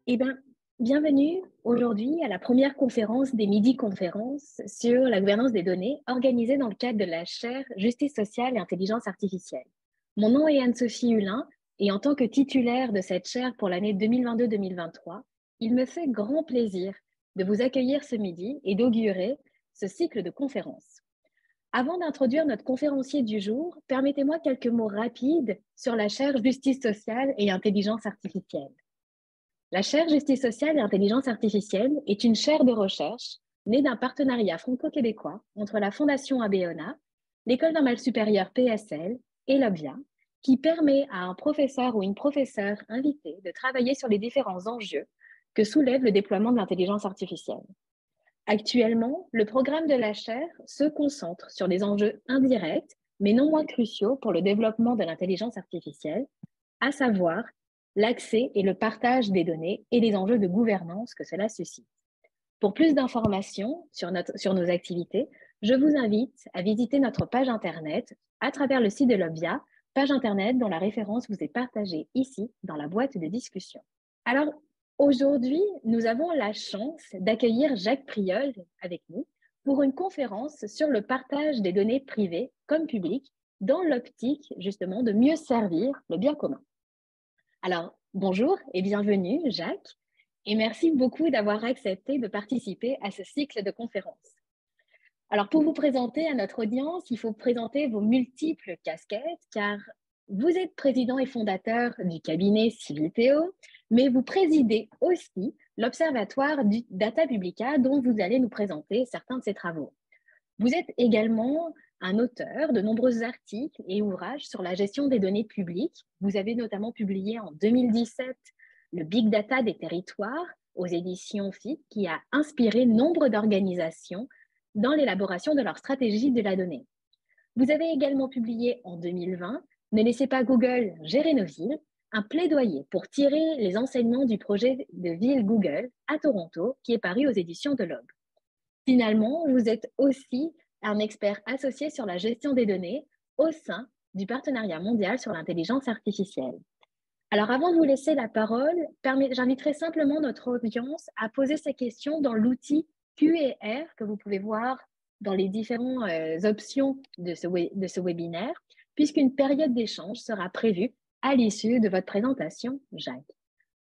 Eh bien, bienvenue aujourd'hui à la première conférence des Midi Conférences sur la gouvernance des données organisée dans le cadre de la chaire Justice sociale et intelligence artificielle. Mon nom est Anne-Sophie Hulin et en tant que titulaire de cette chaire pour l'année 2022-2023, il me fait grand plaisir de vous accueillir ce midi et d'augurer ce cycle de conférences. Avant d'introduire notre conférencier du jour, permettez-moi quelques mots rapides sur la chaire Justice sociale et intelligence artificielle. La chaire Justice sociale et intelligence artificielle est une chaire de recherche née d'un partenariat franco-québécois entre la Fondation Abéona, l'École normale supérieure PSL et l'Obvia, qui permet à un professeur ou une professeure invitée de travailler sur les différents enjeux que soulève le déploiement de l'intelligence artificielle. Actuellement, le programme de la chaire se concentre sur des enjeux indirects, mais non moins cruciaux pour le développement de l'intelligence artificielle, à savoir l'accès et le partage des données et les enjeux de gouvernance que cela suscite. Pour plus d'informations sur nos activités, je vous invite à visiter notre page Internet à travers le site de l'Obvia, page Internet dont la référence vous est partagée ici dans la boîte de discussion. Alors, aujourd'hui, nous avons la chance d'accueillir Jacques Priol avec nous pour une conférence sur le partage des données privées comme publiques dans l'optique justement de mieux servir le bien commun. Alors, bonjour et bienvenue, Jacques, et merci beaucoup d'avoir accepté de participer à ce cycle de conférences. Alors, pour vous présenter à notre audience, il faut présenter vos multiples casquettes, car vous êtes président et fondateur du cabinet Civitéo, mais vous présidez aussi l'Observatoire du Data Publica, dont vous allez nous présenter certains de ses travaux. Vous êtes également un auteur de nombreux articles et ouvrages sur la gestion des données publiques. Vous avez notamment publié en 2017 le Big Data des territoires aux éditions FIC, qui a inspiré nombre d'organisations dans l'élaboration de leur stratégie de la donnée. Vous avez également publié en 2020 « Ne laissez pas Google gérer nos villes », un plaidoyer pour tirer les enseignements du projet de ville Google à Toronto, qui est paru aux éditions de l'Aube. Finalement, vous êtes aussi un expert associé sur la gestion des données au sein du Partenariat mondial sur l'intelligence artificielle. Alors, avant de vous laisser la parole, j'inviterai simplement notre audience à poser ces questions dans l'outil Q&R que vous pouvez voir dans les différentes options de ce webinaire, puisqu'une période d'échange sera prévue à l'issue de votre présentation, Jacques.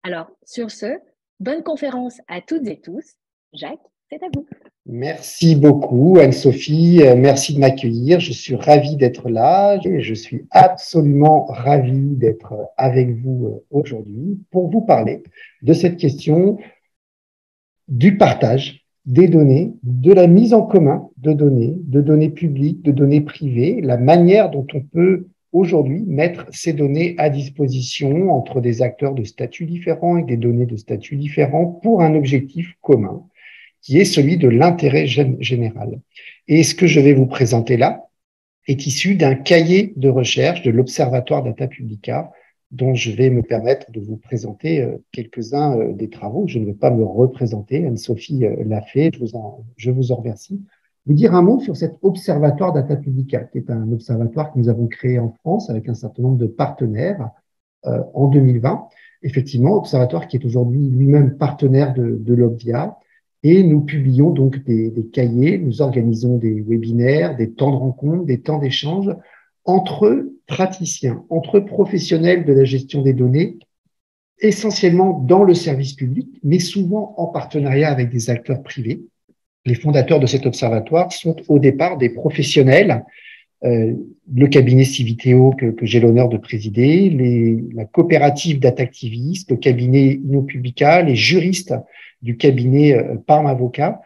Alors, sur ce, bonne conférence à toutes et tous. Jacques, c'est à vous. Merci beaucoup, Anne-Sophie. Merci de m'accueillir. Je suis ravi d'être là et je suis absolument ravi d'être avec vous aujourd'hui pour vous parler de cette question du partage des données, de la mise en commun de données publiques, de données privées, la manière dont on peut aujourd'hui mettre ces données à disposition entre des acteurs de statuts différents et des données de statuts différents pour un objectif commun, qui est celui de l'intérêt général. Et ce que je vais vous présenter là est issu d'un cahier de recherche de l'Observatoire Data Publica, dont je vais me permettre de vous présenter quelques-uns des travaux. Je ne vais pas me représenter, Anne-Sophie l'a fait, je vous en remercie. Vous dire un mot sur cet Observatoire Data Publica, qui est un observatoire que nous avons créé en France avec un certain nombre de partenaires en 2020. Effectivement, observatoire qui est aujourd'hui lui-même partenaire de l'Obvia. Et nous publions donc des cahiers, nous organisons des webinaires, des temps de rencontre, des temps d'échange entre praticiens, entre professionnels de la gestion des données, essentiellement dans le service public, mais souvent en partenariat avec des acteurs privés. Les fondateurs de cet observatoire sont au départ des professionnels, le cabinet Civitéo que j'ai l'honneur de présider, la coopérative d'Atactivistes, le cabinet InnoPublica, les juristes du cabinet Parme Avocat,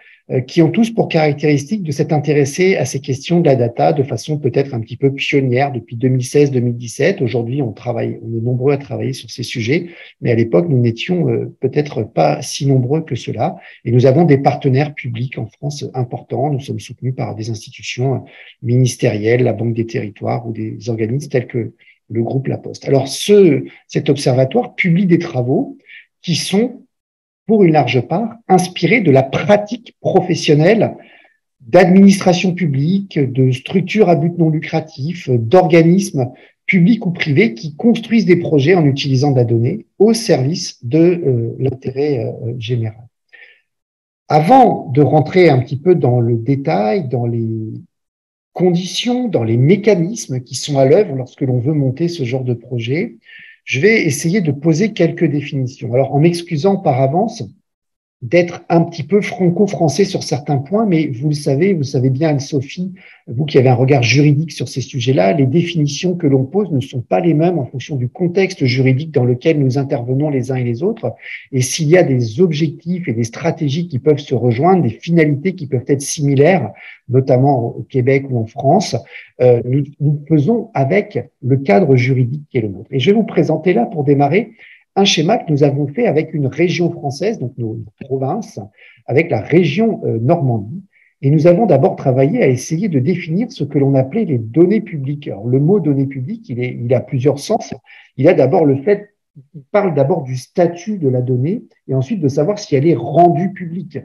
qui ont tous pour caractéristique de s'être intéressés à ces questions de la data de façon peut-être un petit peu pionnière depuis 2016-2017. Aujourd'hui, on est nombreux à travailler sur ces sujets, mais à l'époque, nous n'étions peut-être pas si nombreux que cela. Et nous avons des partenaires publics en France importants. Nous sommes soutenus par des institutions ministérielles, la Banque des Territoires ou des organismes tels que le groupe La Poste. Alors, cet observatoire publie des travaux qui sont pour une large part, inspiré de la pratique professionnelle d'administrations publiques, de structures à but non lucratif, d'organismes publics ou privés qui construisent des projets en utilisant de la donnée au service de l'intérêt général. Avant de rentrer un petit peu dans le détail, dans les conditions, dans les mécanismes qui sont à l'œuvre lorsque l'on veut monter ce genre de projet, je vais essayer de poser quelques définitions. Alors, en m'excusant par avance d'être un petit peu franco-français sur certains points, mais vous le savez bien, Anne-Sophie, vous qui avez un regard juridique sur ces sujets-là, les définitions que l'on pose ne sont pas les mêmes en fonction du contexte juridique dans lequel nous intervenons les uns et les autres. Et s'il y a des objectifs et des stratégies qui peuvent se rejoindre, des finalités qui peuvent être similaires, notamment au Québec ou en France, nous faisons avec le cadre juridique qui est le nôtre. Et je vais vous présenter là, pour démarrer, un schéma que nous avons fait avec une région française, donc nos provinces, avec la région Normandie. Et nous avons d'abord travaillé à essayer de définir ce que l'on appelait les données publiques. Alors, le mot données publiques, il a plusieurs sens. Il a d'abord le fait, il parle d'abord du statut de la donnée et ensuite de savoir si elle est rendue publique.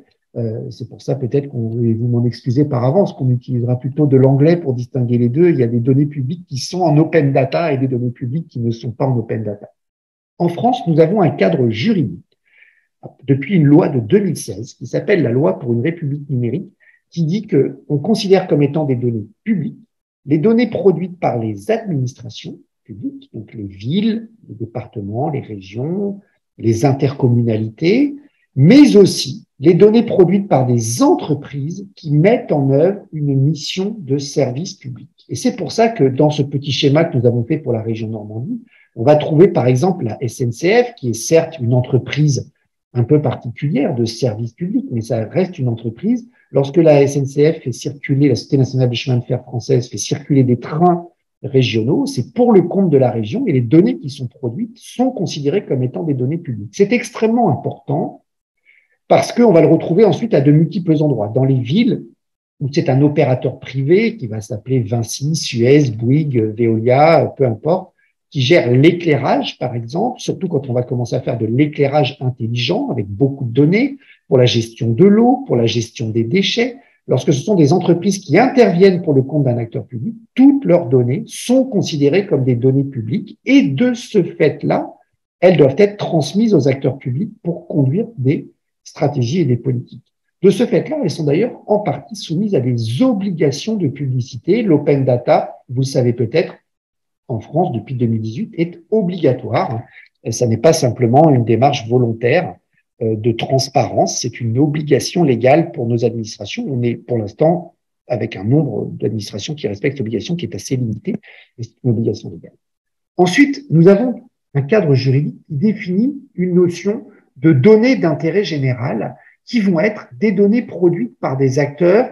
C'est pour ça peut-être et vous m'en excusez par avance, qu'on utilisera plutôt de l'anglais pour distinguer les deux. Il y a des données publiques qui sont en open data et des données publiques qui ne sont pas en open data. En France, nous avons un cadre juridique depuis une loi de 2016 qui s'appelle la loi pour une république numérique, qui dit qu'on considère comme étant des données publiques les données produites par les administrations publiques, donc les villes, les départements, les régions, les intercommunalités, mais aussi les données produites par des entreprises qui mettent en œuvre une mission de service public. Et c'est pour ça que dans ce petit schéma que nous avons fait pour la région Normandie, on va trouver par exemple la SNCF, qui est certes une entreprise un peu particulière de service public, mais ça reste une entreprise. Lorsque la SNCF fait circuler, la Société nationale des chemins de fer française fait circuler des trains régionaux, c'est pour le compte de la région et les données qui sont produites sont considérées comme étant des données publiques. C'est extrêmement important parce qu'on va le retrouver ensuite à de multiples endroits. Dans les villes où c'est un opérateur privé qui va s'appeler Vinci, Suez, Bouygues, Veolia, peu importe, qui gère l'éclairage, par exemple, surtout quand on va commencer à faire de l'éclairage intelligent avec beaucoup de données pour la gestion de l'eau, pour la gestion des déchets. Lorsque ce sont des entreprises qui interviennent pour le compte d'un acteur public, toutes leurs données sont considérées comme des données publiques et de ce fait-là, elles doivent être transmises aux acteurs publics pour conduire des stratégies et des politiques. De ce fait-là, elles sont d'ailleurs en partie soumises à des obligations de publicité. L'open data, vous le savez peut-être, en France depuis 2018 est obligatoire. Et ça n'est pas simplement une démarche volontaire de transparence, c'est une obligation légale pour nos administrations. On est pour l'instant avec un nombre d'administrations qui respectent l'obligation qui est assez limité, et c'est une obligation légale. Ensuite, nous avons un cadre juridique qui définit une notion de données d'intérêt général qui vont être des données produites par des acteurs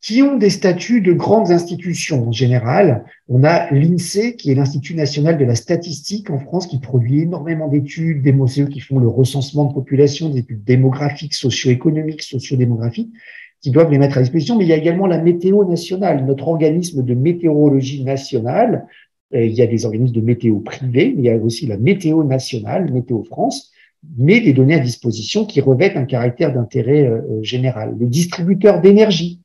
qui ont des statuts de grandes institutions en général. On a l'INSEE, qui est l'Institut national de la statistique en France, qui produit énormément d'études, des MOCE qui font le recensement de population, des études démographiques, socio-économiques, socio-démographiques, qui doivent les mettre à disposition. Mais il y a également la météo nationale, notre organisme de météorologie nationale. Il y a des organismes de météo privés, mais il y a aussi la météo nationale, Météo France, met des données à disposition qui revêtent un caractère d'intérêt général. Les distributeurs d'énergie,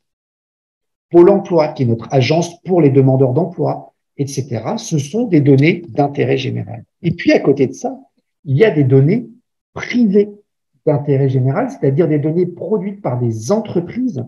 Pôle emploi, qui est notre agence pour les demandeurs d'emploi, etc. Ce sont des données d'intérêt général. Et puis, à côté de ça, il y a des données privées d'intérêt général, c'est-à-dire des données produites par des entreprises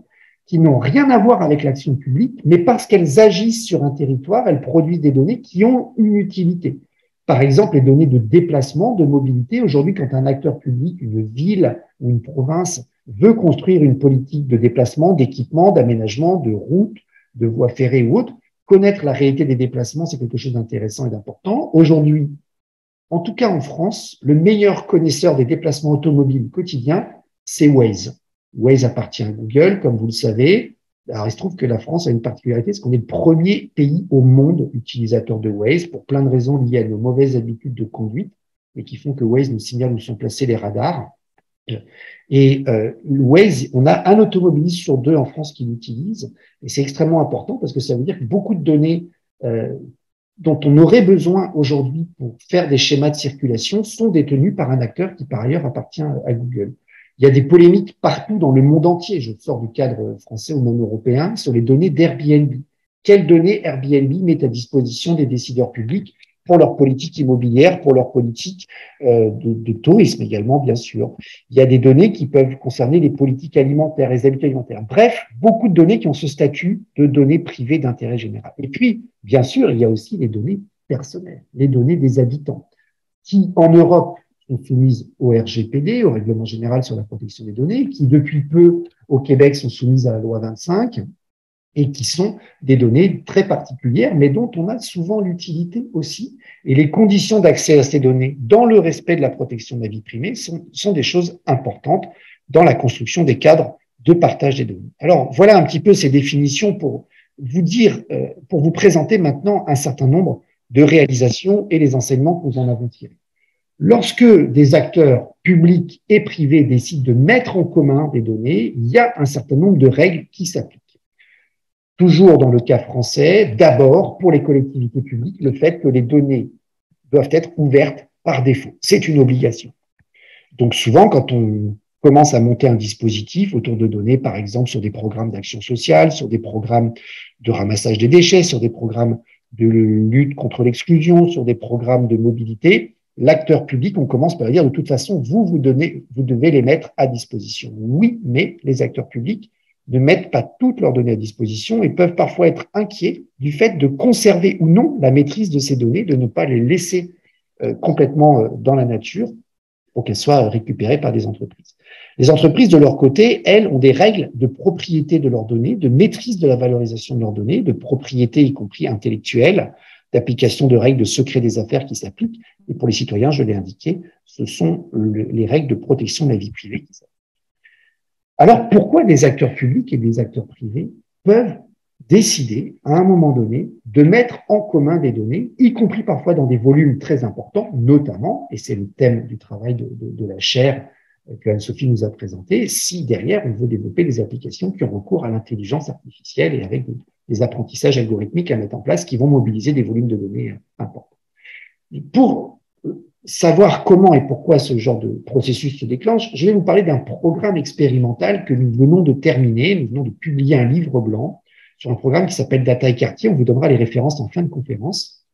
qui n'ont rien à voir avec l'action publique, mais parce qu'elles agissent sur un territoire, elles produisent des données qui ont une utilité. Par exemple, les données de déplacement, de mobilité. Aujourd'hui, quand un acteur public, une ville ou une province veut construire une politique de déplacement, d'équipement, d'aménagement, de routes, de voies ferrées ou autres, connaître la réalité des déplacements, c'est quelque chose d'intéressant et d'important. Aujourd'hui, en tout cas en France, le meilleur connaisseur des déplacements automobiles quotidiens, c'est Waze. Waze appartient à Google, comme vous le savez. Alors, il se trouve que la France a une particularité, c'est qu'on est le premier pays au monde utilisateur de Waze pour plein de raisons liées à nos mauvaises habitudes de conduite et qui font que Waze nous signale où sont placés les radars. Et Waze, on a un automobiliste sur deux en France qui l'utilise, et c'est extrêmement important parce que ça veut dire que beaucoup de données dont on aurait besoin aujourd'hui pour faire des schémas de circulation sont détenues par un acteur qui par ailleurs appartient à Google. Il y a des polémiques partout dans le monde entier, je sors du cadre français ou même européen, sur les données d'Airbnb. Quelles données Airbnb met à disposition des décideurs publics pour leur politique immobilière, pour leur politique de tourisme également, bien sûr. Il y a des données qui peuvent concerner les politiques alimentaires, les habitudes alimentaires. Bref, beaucoup de données qui ont ce statut de données privées d'intérêt général. Et puis, bien sûr, il y a aussi les données personnelles, les données des habitants, qui, en Europe, sont soumises au RGPD, au Règlement général sur la protection des données, qui, depuis peu, au Québec, sont soumises à la loi 25, et qui sont des données très particulières, mais dont on a souvent l'utilité aussi. Et les conditions d'accès à ces données, dans le respect de la protection de la vie privée, sont des choses importantes dans la construction des cadres de partage des données. Alors, voilà un petit peu ces définitions pour vous dire, pour vous présenter maintenant un certain nombre de réalisations et les enseignements que nous en avons tirés. Lorsque des acteurs publics et privés décident de mettre en commun des données, il y a un certain nombre de règles qui s'appliquent. Toujours dans le cas français, d'abord, pour les collectivités publiques, le fait que les données doivent être ouvertes par défaut. C'est une obligation. Donc souvent, quand on commence à monter un dispositif autour de données, par exemple sur des programmes d'action sociale, sur des programmes de ramassage des déchets, sur des programmes de lutte contre l'exclusion, sur des programmes de mobilité, l'acteur public, on commence par dire de toute façon, vous devez les mettre à disposition. Oui, mais les acteurs publics ne mettent pas toutes leurs données à disposition et peuvent parfois être inquiets du fait de conserver ou non la maîtrise de ces données, de ne pas les laisser complètement dans la nature pour qu'elles soient récupérées par des entreprises. Les entreprises, de leur côté, elles, ont des règles de propriété de leurs données, de maîtrise de la valorisation de leurs données, de propriété, y compris intellectuelle, d'application de règles de secret des affaires qui s'appliquent. Et pour les citoyens, je l'ai indiqué, ce sont les règles de protection de la vie privée qui s'appliquent. Alors, pourquoi des acteurs publics et des acteurs privés peuvent décider, à un moment donné, de mettre en commun des données, y compris parfois dans des volumes très importants, notamment, et c'est le thème du travail de la chaire que Anne-Sophie nous a présenté, si derrière on veut développer des applications qui ont recours à l'intelligence artificielle et avec des apprentissages algorithmiques à mettre en place qui vont mobiliser des volumes de données importants. Pour savoir comment et pourquoi ce genre de processus se déclenche, je vais vous parler d'un programme expérimental que nous venons de terminer. Nous venons de publier un livre blanc sur un programme qui s'appelle Data et Quartier. On vous donnera les références en fin de conférence.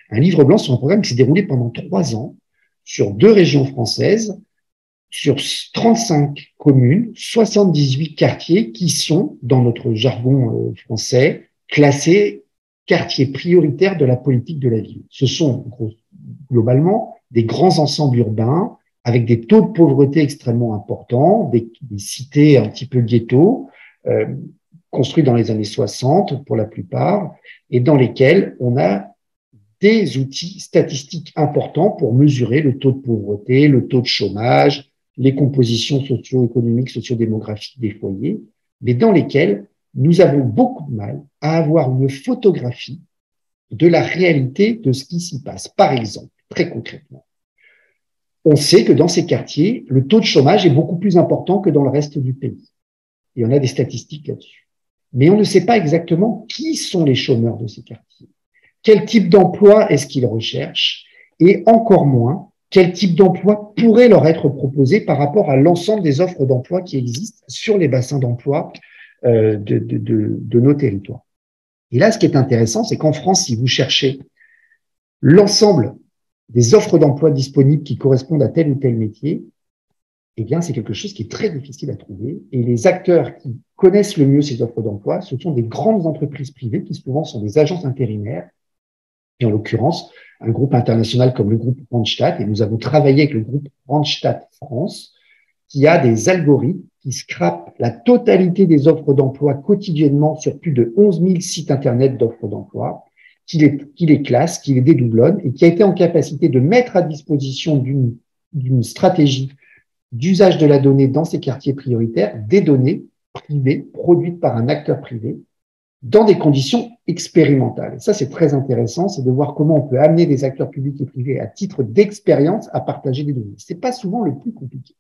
Un livre blanc sur un programme qui s'est déroulé pendant 3 ans sur 2 régions françaises, sur 35 communes, 78 quartiers qui sont, dans notre jargon français, classés quartiers prioritaires de la politique de la ville. Ce sont globalement des grands ensembles urbains avec des taux de pauvreté extrêmement importants, des cités un petit peu ghetto, construits dans les années 60 pour la plupart, et dans lesquels on a des outils statistiques importants pour mesurer le taux de pauvreté, le taux de chômage, les compositions socio-économiques, socio-démographiques des foyers, mais dans lesquels nous avons beaucoup de mal à avoir une photographie de la réalité de ce qui s'y passe. Par exemple, très concrètement, on sait que dans ces quartiers, le taux de chômage est beaucoup plus important que dans le reste du pays. Et on a des statistiques là-dessus. Mais on ne sait pas exactement qui sont les chômeurs de ces quartiers. Quel type d'emploi est-ce qu'ils recherchent? Et encore moins, quel type d'emploi pourrait leur être proposé par rapport à l'ensemble des offres d'emploi qui existent sur les bassins d'emploi de nos territoires. Et là, ce qui est intéressant, c'est qu'en France, si vous cherchez l'ensemble des offres d'emploi disponibles qui correspondent à tel ou tel métier, eh bien, c'est quelque chose qui est très difficile à trouver. Et les acteurs qui connaissent le mieux ces offres d'emploi, ce sont des grandes entreprises privées qui souvent sont des agences intérimaires, et en l'occurrence, un groupe international comme le groupe Randstad, et nous avons travaillé avec le groupe Randstad France, qui a des algorithmes qui scrapent la totalité des offres d'emploi quotidiennement sur plus de 11 000 sites Internet d'offres d'emploi, qui les classe, qui les dédoublonne et qui a été en capacité de mettre à disposition d'une stratégie d'usage de la donnée dans ces quartiers prioritaires, des données privées produites par un acteur privé dans des conditions expérimentales. Et ça, c'est très intéressant, c'est de voir comment on peut amener des acteurs publics et privés à titre d'expérience à partager des données. C'est pas souvent le plus compliqué.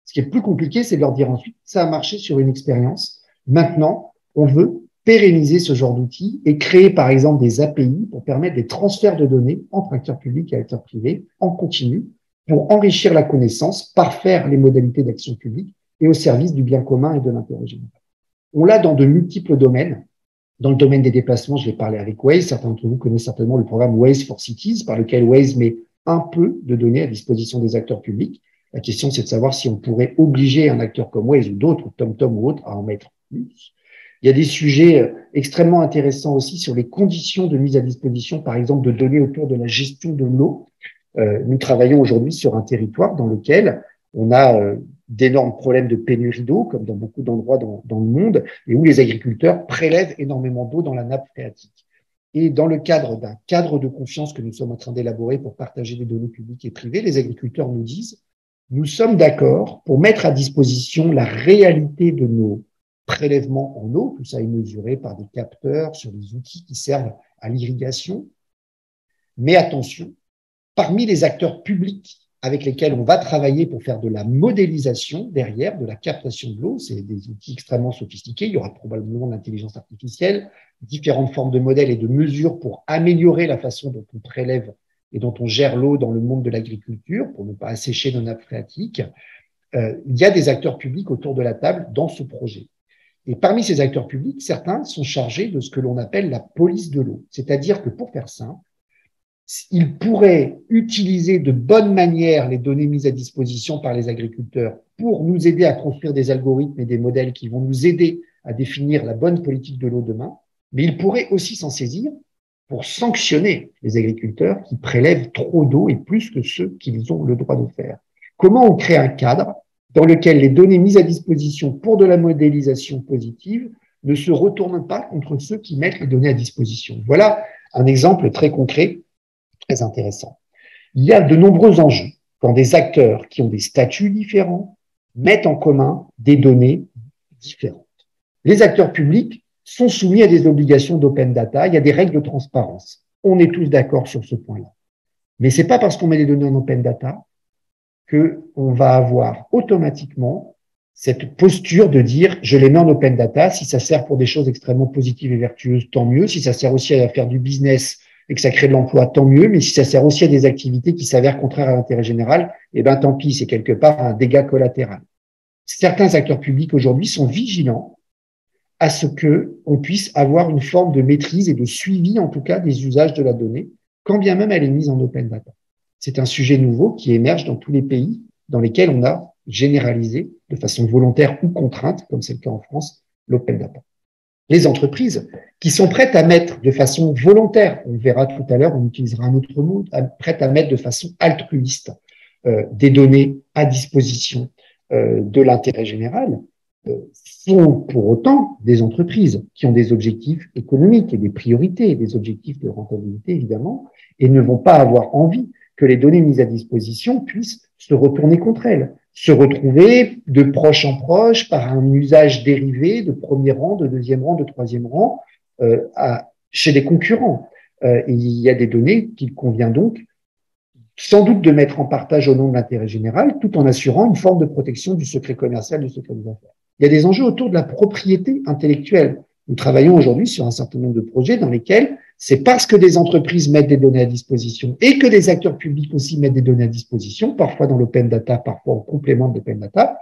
Ce qui est le plus compliqué, c'est de leur dire ensuite, ça a marché sur une expérience. Maintenant, on veut pérenniser ce genre d'outils et créer, par exemple, des API pour permettre des transferts de données entre acteurs publics et acteurs privés en continu pour enrichir la connaissance, parfaire les modalités d'action publique et au service du bien commun et de l'intérêt général. On l'a dans de multiples domaines. Dans le domaine des déplacements, je vais parler avec Waze. Certains d'entre vous connaissent certainement le programme Waze for Cities, par lequel Waze met un peu de données à disposition des acteurs publics. La question, c'est de savoir si on pourrait obliger un acteur comme Waze ou d'autres, TomTom ou autres, à en mettre plus. Il y a des sujets extrêmement intéressants aussi sur les conditions de mise à disposition, par exemple, de données autour de la gestion de l'eau. Nous travaillons aujourd'hui sur un territoire dans lequel on a d'énormes problèmes de pénurie d'eau, comme dans beaucoup d'endroits dans le monde, et où les agriculteurs prélèvent énormément d'eau dans la nappe phréatique. Et dans le cadre d'un cadre de confiance que nous sommes en train d'élaborer pour partager des données publiques et privées, les agriculteurs nous disent: nous sommes d'accord pour mettre à disposition la réalité de nos prélèvements en eau, tout ça est mesuré par des capteurs sur des outils qui servent à l'irrigation. Mais attention, parmi les acteurs publics avec lesquels on va travailler pour faire de la modélisation derrière, de la captation de l'eau, c'est des outils extrêmement sophistiqués, il y aura probablement de l'intelligence artificielle, différentes formes de modèles et de mesures pour améliorer la façon dont on prélève et dont on gère l'eau dans le monde de l'agriculture, pour ne pas assécher nos nappes phréatiques. Il y a des acteurs publics autour de la table dans ce projet. Et parmi ces acteurs publics, certains sont chargés de ce que l'on appelle la police de l'eau. C'est-à-dire que, pour faire simple, ils pourraient utiliser de bonne manière les données mises à disposition par les agriculteurs pour nous aider à construire des algorithmes et des modèles qui vont nous aider à définir la bonne politique de l'eau demain, mais ils pourraient aussi s'en saisir pour sanctionner les agriculteurs qui prélèvent trop d'eau et plus que ceux qu'ils ont le droit de faire. Comment on crée un cadre dans lequel les données mises à disposition pour de la modélisation positive ne se retournent pas contre ceux qui mettent les données à disposition? Voilà un exemple très concret, très intéressant. Il y a de nombreux enjeux quand des acteurs qui ont des statuts différents mettent en commun des données différentes. Les acteurs publics sont soumis à des obligations d'open data, il y a des règles de transparence. On est tous d'accord sur ce point-là. Mais c'est pas parce qu'on met des données en open data qu'on va avoir automatiquement cette posture de dire je les mets en open data, si ça sert pour des choses extrêmement positives et vertueuses, tant mieux. Si ça sert aussi à faire du business et que ça crée de l'emploi, tant mieux. Mais si ça sert aussi à des activités qui s'avèrent contraires à l'intérêt général, eh ben tant pis, c'est quelque part un dégât collatéral. Certains acteurs publics aujourd'hui sont vigilants à ce que on puisse avoir une forme de maîtrise et de suivi, en tout cas, des usages de la donnée, quand bien même elle est mise en open data. C'est un sujet nouveau qui émerge dans tous les pays dans lesquels on a généralisé de façon volontaire ou contrainte, comme c'est le cas en France, l'open data. Les entreprises qui sont prêtes à mettre de façon volontaire, on verra tout à l'heure, on utilisera un autre mot, prêtes à mettre de façon altruiste des données à disposition de l'intérêt général, sont pour autant des entreprises qui ont des objectifs économiques et des priorités, des objectifs de rentabilité évidemment, et ne vont pas avoir envie que les données mises à disposition puissent se retourner contre elles, se retrouver de proche en proche par un usage dérivé de premier rang, de deuxième rang, de troisième rang chez des concurrents. Il y a des données qu'il convient donc sans doute de mettre en partage au nom de l'intérêt général, tout en assurant une forme de protection du secret commercial, du secret des affaires. Il y a des enjeux autour de la propriété intellectuelle. Nous travaillons aujourd'hui sur un certain nombre de projets dans lesquels c'est parce que des entreprises mettent des données à disposition et que des acteurs publics aussi mettent des données à disposition, parfois dans l'open data, parfois en complément de l'open data,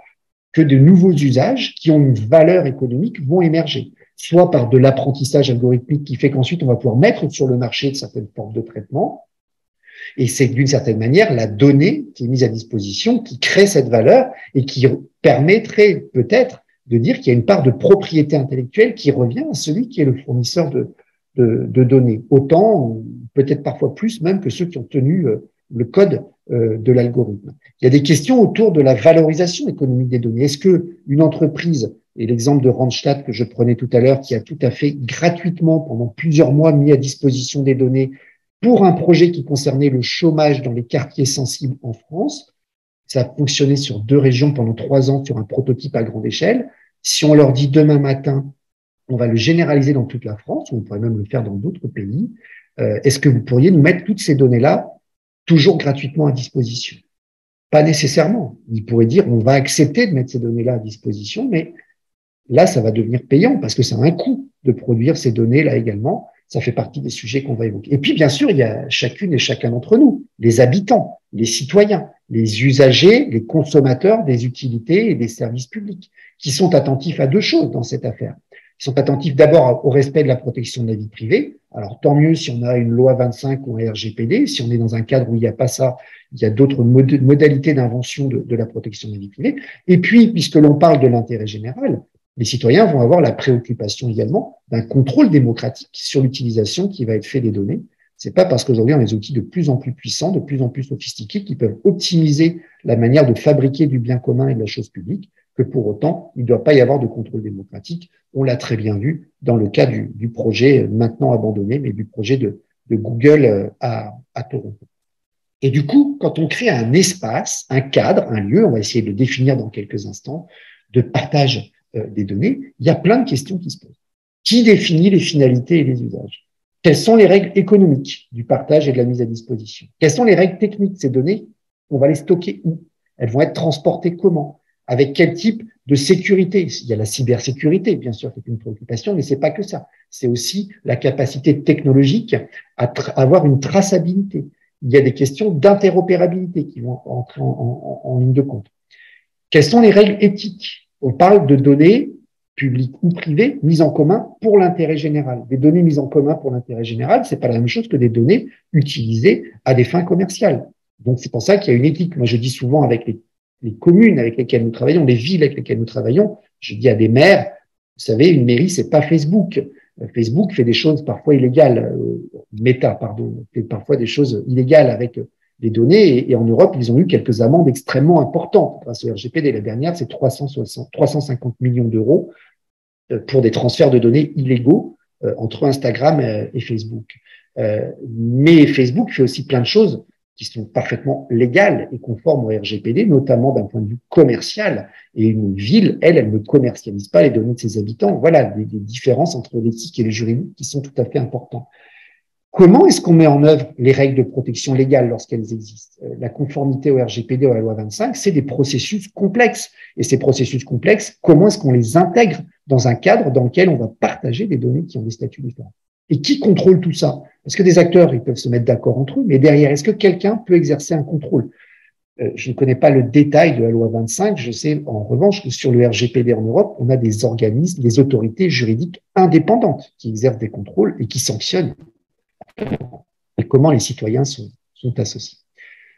que de nouveaux usages qui ont une valeur économique vont émerger, soit par de l'apprentissage algorithmique qui fait qu'ensuite on va pouvoir mettre sur le marché certaines formes de traitement, et c'est d'une certaine manière la donnée qui est mise à disposition qui crée cette valeur et qui permettrait peut-être de dire qu'il y a une part de propriété intellectuelle qui revient à celui qui est le fournisseur de données. Autant, peut-être parfois plus même que ceux qui ont tenu le code de l'algorithme. Il y a des questions autour de la valorisation économique des données. Est-ce que une entreprise, et l'exemple de Randstad que je prenais tout à l'heure, qui a tout à fait gratuitement pendant plusieurs mois mis à disposition des données pour un projet qui concernait le chômage dans les quartiers sensibles en France, ça a fonctionné sur 2 régions pendant 3 ans sur un prototype à grande échelle. Si on leur dit demain matin, on va le généraliser dans toute la France, ou on pourrait même le faire dans d'autres pays, est-ce que vous pourriez nous mettre toutes ces données-là toujours gratuitement à disposition? Pas nécessairement. Ils pourraient dire, on va accepter de mettre ces données-là à disposition, mais là, ça va devenir payant parce que ça a un coût de produire ces données-là également. Ça fait partie des sujets qu'on va évoquer. Et puis, bien sûr, il y a chacune et chacun d'entre nous, les habitants. les citoyens, les usagers, les consommateurs des utilités et des services publics, qui sont attentifs à deux choses dans cette affaire. Ils sont attentifs d'abord au respect de la protection de la vie privée. Alors, tant mieux si on a une loi 25 ou un RGPD. Si on est dans un cadre où il n'y a pas ça, il y a d'autres modalités d'invention de la protection de la vie privée. Et puis, puisque l'on parle de l'intérêt général, les citoyens vont avoir la préoccupation également d'un contrôle démocratique sur l'utilisation qui va être fait des données. C'est pas parce qu'aujourd'hui on a des outils de plus en plus puissants, de plus en plus sophistiqués, qui peuvent optimiser la manière de fabriquer du bien commun et de la chose publique, que pour autant, il ne doit pas y avoir de contrôle démocratique. On l'a très bien vu dans le cas du projet maintenant abandonné, mais du projet de Google à Toronto. Et du coup, quand on crée un espace, un cadre, un lieu, on va essayer de le définir dans quelques instants, de partage des données, il y a plein de questions qui se posent. Qui définit les finalités et les usages? Quelles sont les règles économiques du partage et de la mise à disposition? Quelles sont les règles techniques de ces données? On va les stocker où? Elles vont être transportées comment? Avec quel type de sécurité? Il y a la cybersécurité, bien sûr, qui est une préoccupation, mais c'est pas que ça. C'est aussi la capacité technologique à avoir une traçabilité. Il y a des questions d'interopérabilité qui vont entrer en ligne de compte. Quelles sont les règles éthiques? On parle de données publiques ou privées mises en commun pour l'intérêt général. Des données mises en commun pour l'intérêt général, c'est pas la même chose que des données utilisées à des fins commerciales. Donc c'est pour ça qu'il y a une éthique. Moi je dis souvent avec les communes avec lesquelles nous travaillons, les villes avec lesquelles nous travaillons, je dis à des maires, vous savez, une mairie c'est pas Facebook. Facebook fait des choses parfois illégales, Meta pardon, fait parfois des choses illégales avec les données, et en Europe, ils ont eu quelques amendes extrêmement importantes grâce au RGPD. La dernière, c'est 350 millions d'euros pour des transferts de données illégaux entre Instagram et Facebook. Mais Facebook fait aussi plein de choses qui sont parfaitement légales et conformes au RGPD, notamment d'un point de vue commercial. Et une ville, elle ne commercialise pas les données de ses habitants. Voilà des différences entre l'éthique et le juridique qui sont tout à fait importantes. Comment est-ce qu'on met en œuvre les règles de protection légale lorsqu'elles existent? La conformité au RGPD ou à la loi 25, c'est des processus complexes. Et ces processus complexes, comment est-ce qu'on les intègre dans un cadre dans lequel on va partager des données qui ont des statuts différents? Et qui contrôle tout ça? Parce que des acteurs, ils peuvent se mettre d'accord entre eux, mais derrière, est-ce que quelqu'un peut exercer un contrôle? Je ne connais pas le détail de la loi 25. Je sais en revanche que sur le RGPD en Europe, on a des organismes, des autorités juridiques indépendantes qui exercent des contrôles et qui sanctionnent. Et comment les citoyens sont associés.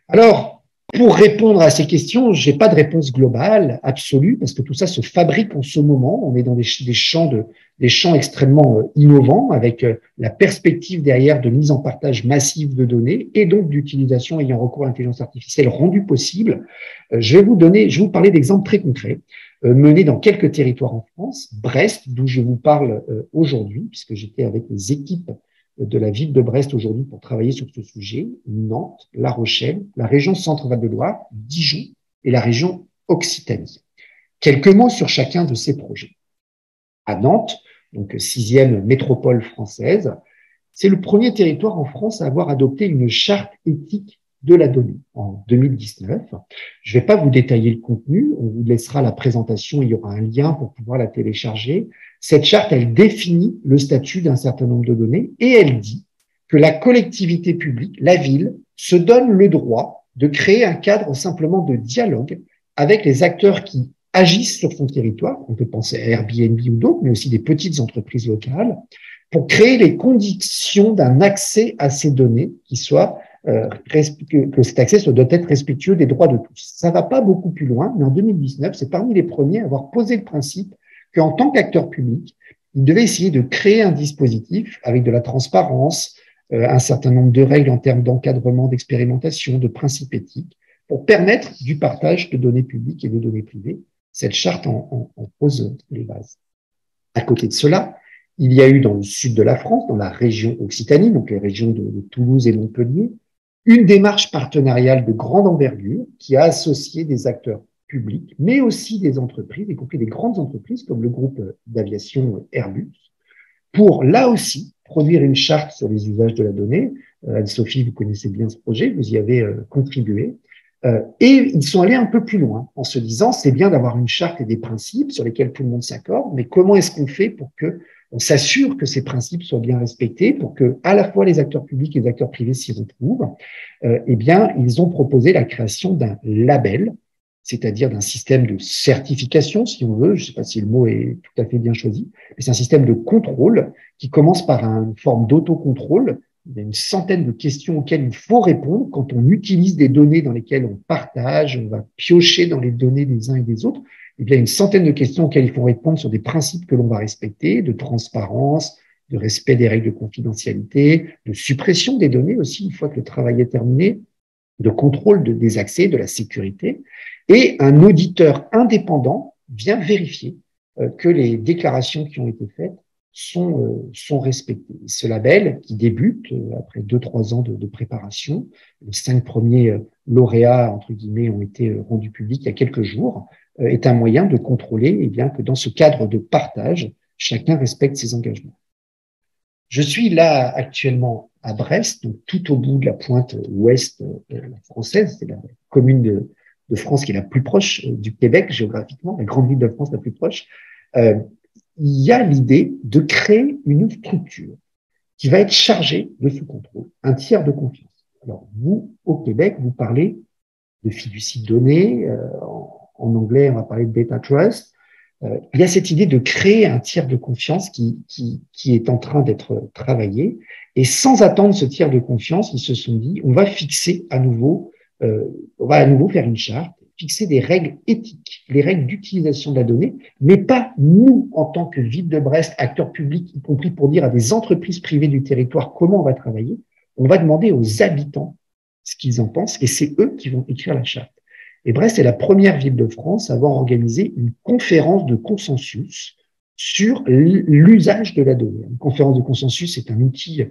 Alors, pour répondre à ces questions, je n'ai pas de réponse globale, absolue, parce que tout ça se fabrique en ce moment. On est dans des champs extrêmement innovants, avec la perspective derrière de mise en partage massive de données et donc d'utilisation ayant recours à l'intelligence artificielle rendue possible. Je vais vous parler d'exemples très concrets menés dans quelques territoires en France. Brest, d'où je vous parle aujourd'hui, puisque j'étais avec les équipes de la ville de Brest aujourd'hui pour travailler sur ce sujet, Nantes, La Rochelle, la région Centre-Val de Loire, Dijon et la région Occitanie. Quelques mots sur chacun de ces projets. À Nantes, donc 6e métropole française, c'est le premier territoire en France à avoir adopté une charte éthique de la donnée en 2019. Je ne vais pas vous détailler le contenu, on vous laissera la présentation, il y aura un lien pour pouvoir la télécharger. Cette charte, elle définit le statut d'un certain nombre de données et elle dit que la collectivité publique, la ville, se donne le droit de créer un cadre simplement de dialogue avec les acteurs qui agissent sur son territoire. On peut penser à Airbnb ou d'autres, mais aussi des petites entreprises locales, pour créer les conditions d'un accès à ces données qui soit que cet accès doit être respectueux des droits de tous. Ça va pas beaucoup plus loin, mais en 2019, c'est parmi les premiers à avoir posé le principe qu'en tant qu'acteur public, il devait essayer de créer un dispositif avec de la transparence, un certain nombre de règles en termes d'encadrement, d'expérimentation, de principes éthiques, pour permettre du partage de données publiques et de données privées. Cette charte en pose les bases. À côté de cela, il y a eu dans le sud de la France, dans la région Occitanie, donc les régions de Toulouse et Montpellier, une démarche partenariale de grande envergure qui a associé des acteurs publics, mais aussi des entreprises, y compris des grandes entreprises comme le groupe d'aviation Airbus, pour là aussi produire une charte sur les usages de la donnée. Anne-Sophie, vous connaissez bien ce projet, vous y avez contribué. Et ils sont allés un peu plus loin en se disant c'est bien d'avoir une charte et des principes sur lesquels tout le monde s'accorde, mais comment est-ce qu'on fait pour que On s'assure que ces principes soient bien respectés pour que, à la fois les acteurs publics et les acteurs privés s'y retrouvent. Eh bien, ils ont proposé la création d'un label, c'est-à-dire d'un système de certification, si on veut. Je ne sais pas si le mot est tout à fait bien choisi, mais c'est un système de contrôle qui commence par une forme d'autocontrôle. Il y a une centaine de questions auxquelles il faut répondre quand on utilise des données dans lesquelles on partage, on va piocher dans les données des uns et des autres. Eh bien, une centaine de questions auxquelles il faut répondre sur des principes que l'on va respecter, de transparence, de respect des règles de confidentialité, de suppression des données aussi, une fois que le travail est terminé, de contrôle des accès, de la sécurité. Et un auditeur indépendant vient vérifier que les déclarations qui ont été faites sont respectées. Ce label, qui débute après 2-3 ans de préparation, les 5 premiers lauréats, entre guillemets, ont été rendus publics il y a quelques jours, est un moyen de contrôler eh bien, que dans ce cadre de partage, chacun respecte ses engagements. Je suis là actuellement à Brest, donc tout au bout de la pointe ouest française, c'est la commune de France qui est la plus proche du Québec géographiquement, la grande ville de France la plus proche. Il y a l'idée de créer une structure qui va être chargée de ce contrôle, un tiers de confiance. Alors vous, au Québec, vous parlez de fiducie de données, en anglais on va parler de data trust. Il y a cette idée de créer un tiers de confiance qui est en train d'être travaillé. Et sans attendre ce tiers de confiance, ils se sont dit, on va fixer à nouveau, on va à nouveau faire une charte, fixer des règles éthiques, les règles d'utilisation de la donnée, mais pas nous, en tant que ville de Brest, acteurs publics, y compris pour dire à des entreprises privées du territoire comment on va travailler. On va demander aux habitants ce qu'ils en pensent et c'est eux qui vont écrire la charte. Et Brest est la première ville de France à avoir organisé une conférence de consensus sur l'usage de la donnée. Une conférence de consensus, c'est un outil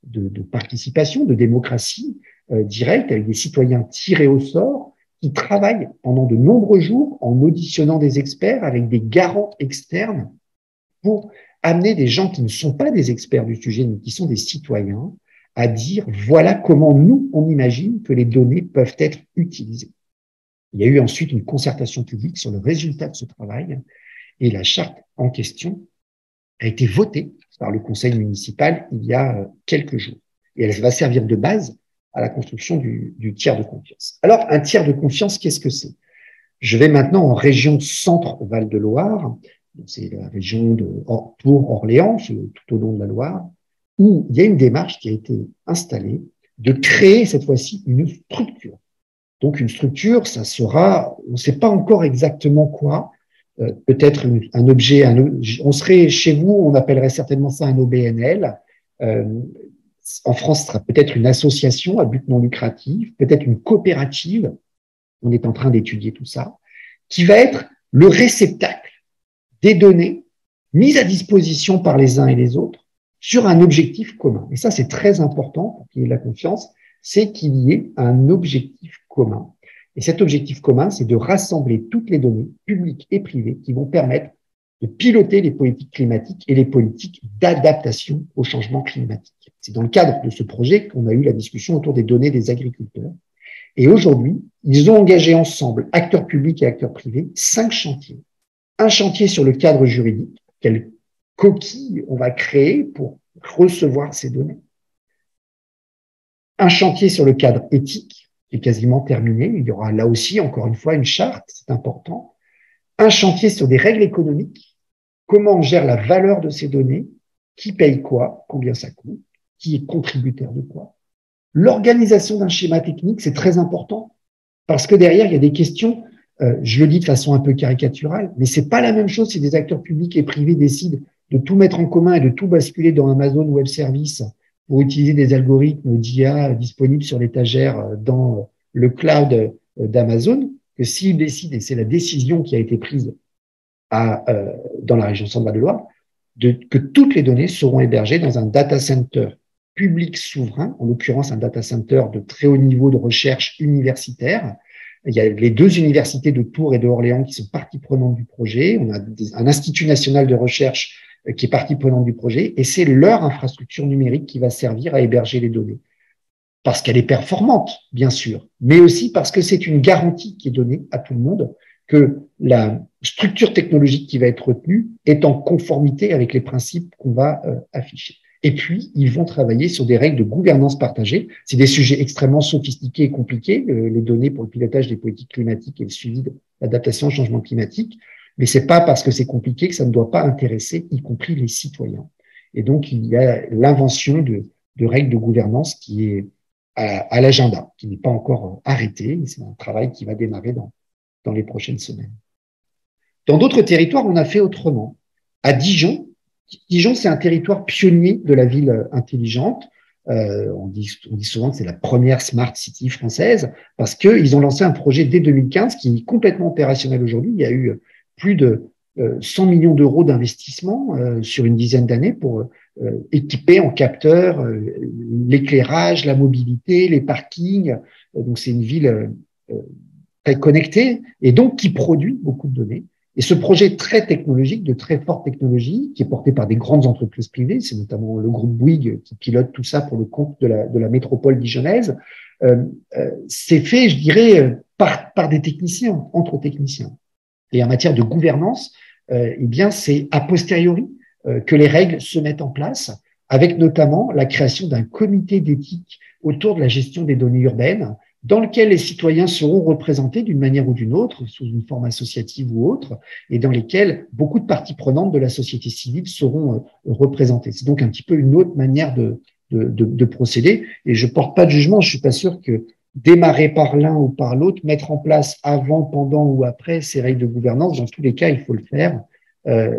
de participation, de démocratie directe, avec des citoyens tirés au sort qui travaillent pendant de nombreux jours en auditionnant des experts avec des garants externes pour amener des gens qui ne sont pas des experts du sujet, mais qui sont des citoyens, à dire voilà comment nous, on imagine que les données peuvent être utilisées. Il y a eu ensuite une concertation publique sur le résultat de ce travail et la charte en question a été votée par le conseil municipal il y a quelques jours. Et elle va servir de base à la construction du tiers de confiance. Alors, un tiers de confiance, qu'est-ce que c'est? Je vais maintenant en région Centre-Val de Loire, c'est la région de Tours-Orléans, tout au long de la Loire, où il y a une démarche qui a été installée de créer cette fois-ci une structure. Donc, une structure, ça sera, on ne sait pas encore exactement quoi, peut-être un objet, on serait chez vous, on appellerait certainement ça un OBNL. En France, ce sera peut-être une association à but non lucratif, peut-être une coopérative, on est en train d'étudier tout ça, qui va être le réceptacle des données mises à disposition par les uns et les autres sur un objectif commun. Et ça, c'est très important pour qu'il y ait de la confiance, c'est qu'il y ait un objectif commun. Et cet objectif commun, c'est de rassembler toutes les données publiques et privées qui vont permettre de piloter les politiques climatiques et les politiques d'adaptation au changement climatique. C'est dans le cadre de ce projet qu'on a eu la discussion autour des données des agriculteurs. Et aujourd'hui, ils ont engagé ensemble, acteurs publics et acteurs privés, 5 chantiers. Un chantier sur le cadre juridique, quelle coquille on va créer pour recevoir ces données. Un chantier sur le cadre éthique, qui est quasiment terminé. Il y aura là aussi, encore une fois, une charte, c'est important. Un chantier sur des règles économiques. Comment on gère la valeur de ces données? Qui paye quoi? Combien ça coûte? Qui est contributeur de quoi? L'organisation d'un schéma technique, c'est très important. Parce que derrière, il y a des questions, je le dis de façon un peu caricaturale, mais c'est pas la même chose si des acteurs publics et privés décident de tout mettre en commun et de tout basculer dans Amazon Web Services pour utiliser des algorithmes d'IA disponibles sur l'étagère dans le cloud d'Amazon, que s'ils décident, et c'est la décision qui a été prise dans la région Centre-Val de Loire, que toutes les données seront hébergées dans un data center public souverain, en l'occurrence un data center de très haut niveau de recherche universitaire. Il y a les 2 universités de Tours et de Orléans qui sont partie prenante du projet. On a un institut national de recherche qui est partie prenante du projet, et c'est leur infrastructure numérique qui va servir à héberger les données. Parce qu'elle est performante, bien sûr, mais aussi parce que c'est une garantie qui est donnée à tout le monde que la structure technologique qui va être retenue est en conformité avec les principes qu'on va afficher. Et puis, ils vont travailler sur des règles de gouvernance partagée. C'est des sujets extrêmement sophistiqués et compliqués, les données pour le pilotage des politiques climatiques et le suivi de l'adaptation au changement climatique. Mais c'est pas parce que c'est compliqué que ça ne doit pas intéresser, y compris les citoyens. Et donc, il y a l'invention de règles de gouvernance qui est à l'agenda, qui n'est pas encore arrêté. C'est un travail qui va démarrer dans les prochaines semaines. Dans d'autres territoires, on a fait autrement. À Dijon, c'est un territoire pionnier de la ville intelligente. On dit souvent que c'est la première smart city française parce qu'ils ont lancé un projet dès 2015 qui est complètement opérationnel aujourd'hui. Il y a eu plus de 100 millions d'euros d'investissement sur une dizaine d'années pour équiper en capteurs l'éclairage, la mobilité, les parkings. Donc c'est une ville très connectée et donc qui produit beaucoup de données. Et ce projet très technologique, de très forte technologie, qui est porté par des grandes entreprises privées, c'est notamment le groupe Bouygues qui pilote tout ça pour le compte de la métropole dijonnaise, c'est fait, je dirais, par des techniciens, entre techniciens. Et en matière de gouvernance, eh bien, c'est a posteriori que les règles se mettent en place, avec notamment la création d'un comité d'éthique autour de la gestion des données urbaines, dans lequel les citoyens seront représentés d'une manière ou d'une autre, sous une forme associative ou autre, et dans lesquels beaucoup de parties prenantes de la société civile seront représentées. C'est donc un petit peu une autre manière de procéder, et je porte pas de jugement, je suis pas sûr que démarrer par l'un ou par l'autre, mettre en place avant, pendant ou après ces règles de gouvernance, dans tous les cas, il faut le faire.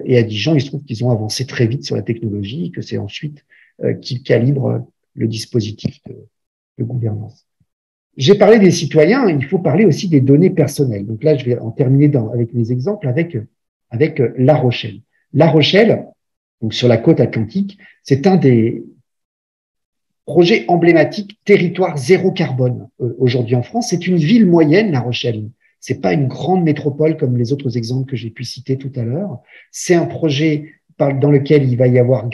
Et à Dijon, il se trouve qu'ils ont avancé très vite sur la technologie et que c'est ensuite qu'ils calibrent le dispositif de gouvernance. J'ai parlé des citoyens, il faut parler aussi des données personnelles. Donc là, je vais en terminer avec les exemples avec La Rochelle. La Rochelle, donc sur la côte atlantique, c'est un des projets emblématiques territoire zéro carbone aujourd'hui en France. C'est une ville moyenne, La Rochelle. C'est pas une grande métropole comme les autres exemples que j'ai pu citer tout à l'heure. C'est un projet dans lequel il va y avoir,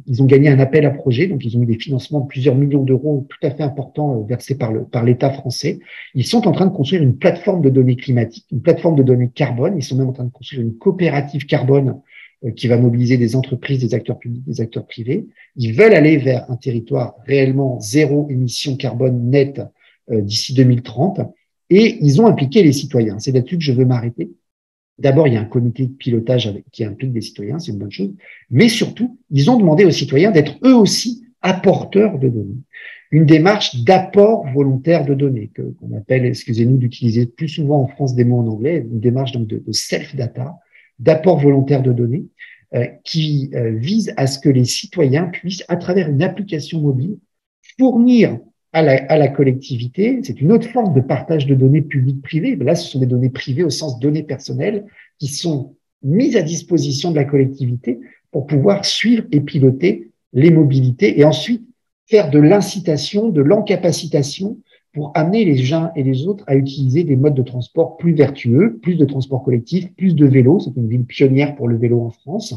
ils ont gagné un appel à projet, donc ils ont eu des financements de plusieurs millions d'euros tout à fait importants versés par l'État français. Ils sont en train de construire une plateforme de données climatiques, une plateforme de données carbone. Ils sont même en train de construire une coopérative carbone qui va mobiliser des entreprises, des acteurs publics, des acteurs privés. Ils veulent aller vers un territoire réellement zéro émission carbone nette d'ici 2030 et ils ont impliqué les citoyens. C'est là-dessus que je veux m'arrêter. D'abord, il y a un comité de pilotage qui implique des citoyens, c'est une bonne chose, mais surtout, ils ont demandé aux citoyens d'être eux aussi apporteurs de données. Une démarche d'apport volontaire de données, qu'on appelle, excusez-nous d'utiliser plus souvent en France des mots en anglais, une démarche donc de self-data, d'apport volontaire de données, qui vise à ce que les citoyens puissent, à travers une application mobile, fournir à la collectivité, c'est une autre forme de partage de données publiques-privées. Là, ce sont des données privées au sens données personnelles qui sont mises à disposition de la collectivité pour pouvoir suivre et piloter les mobilités et ensuite faire de l'incitation, de l'encapacitation pour amener les uns et les autres à utiliser des modes de transport plus vertueux, plus de transport collectif, plus de vélos. C'est une ville pionnière pour le vélo en France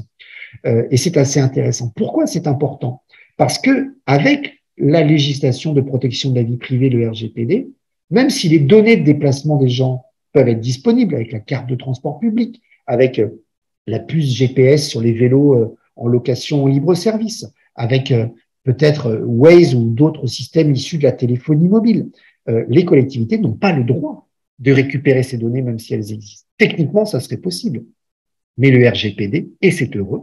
et c'est assez intéressant. Pourquoi c'est important? Parce que avec la législation de protection de la vie privée, le RGPD, même si les données de déplacement des gens peuvent être disponibles avec la carte de transport public, avec la puce GPS sur les vélos en location libre service, avec peut-être Waze ou d'autres systèmes issus de la téléphonie mobile, les collectivités n'ont pas le droit de récupérer ces données même si elles existent. Techniquement, ça serait possible. Mais le RGPD, et c'est heureux,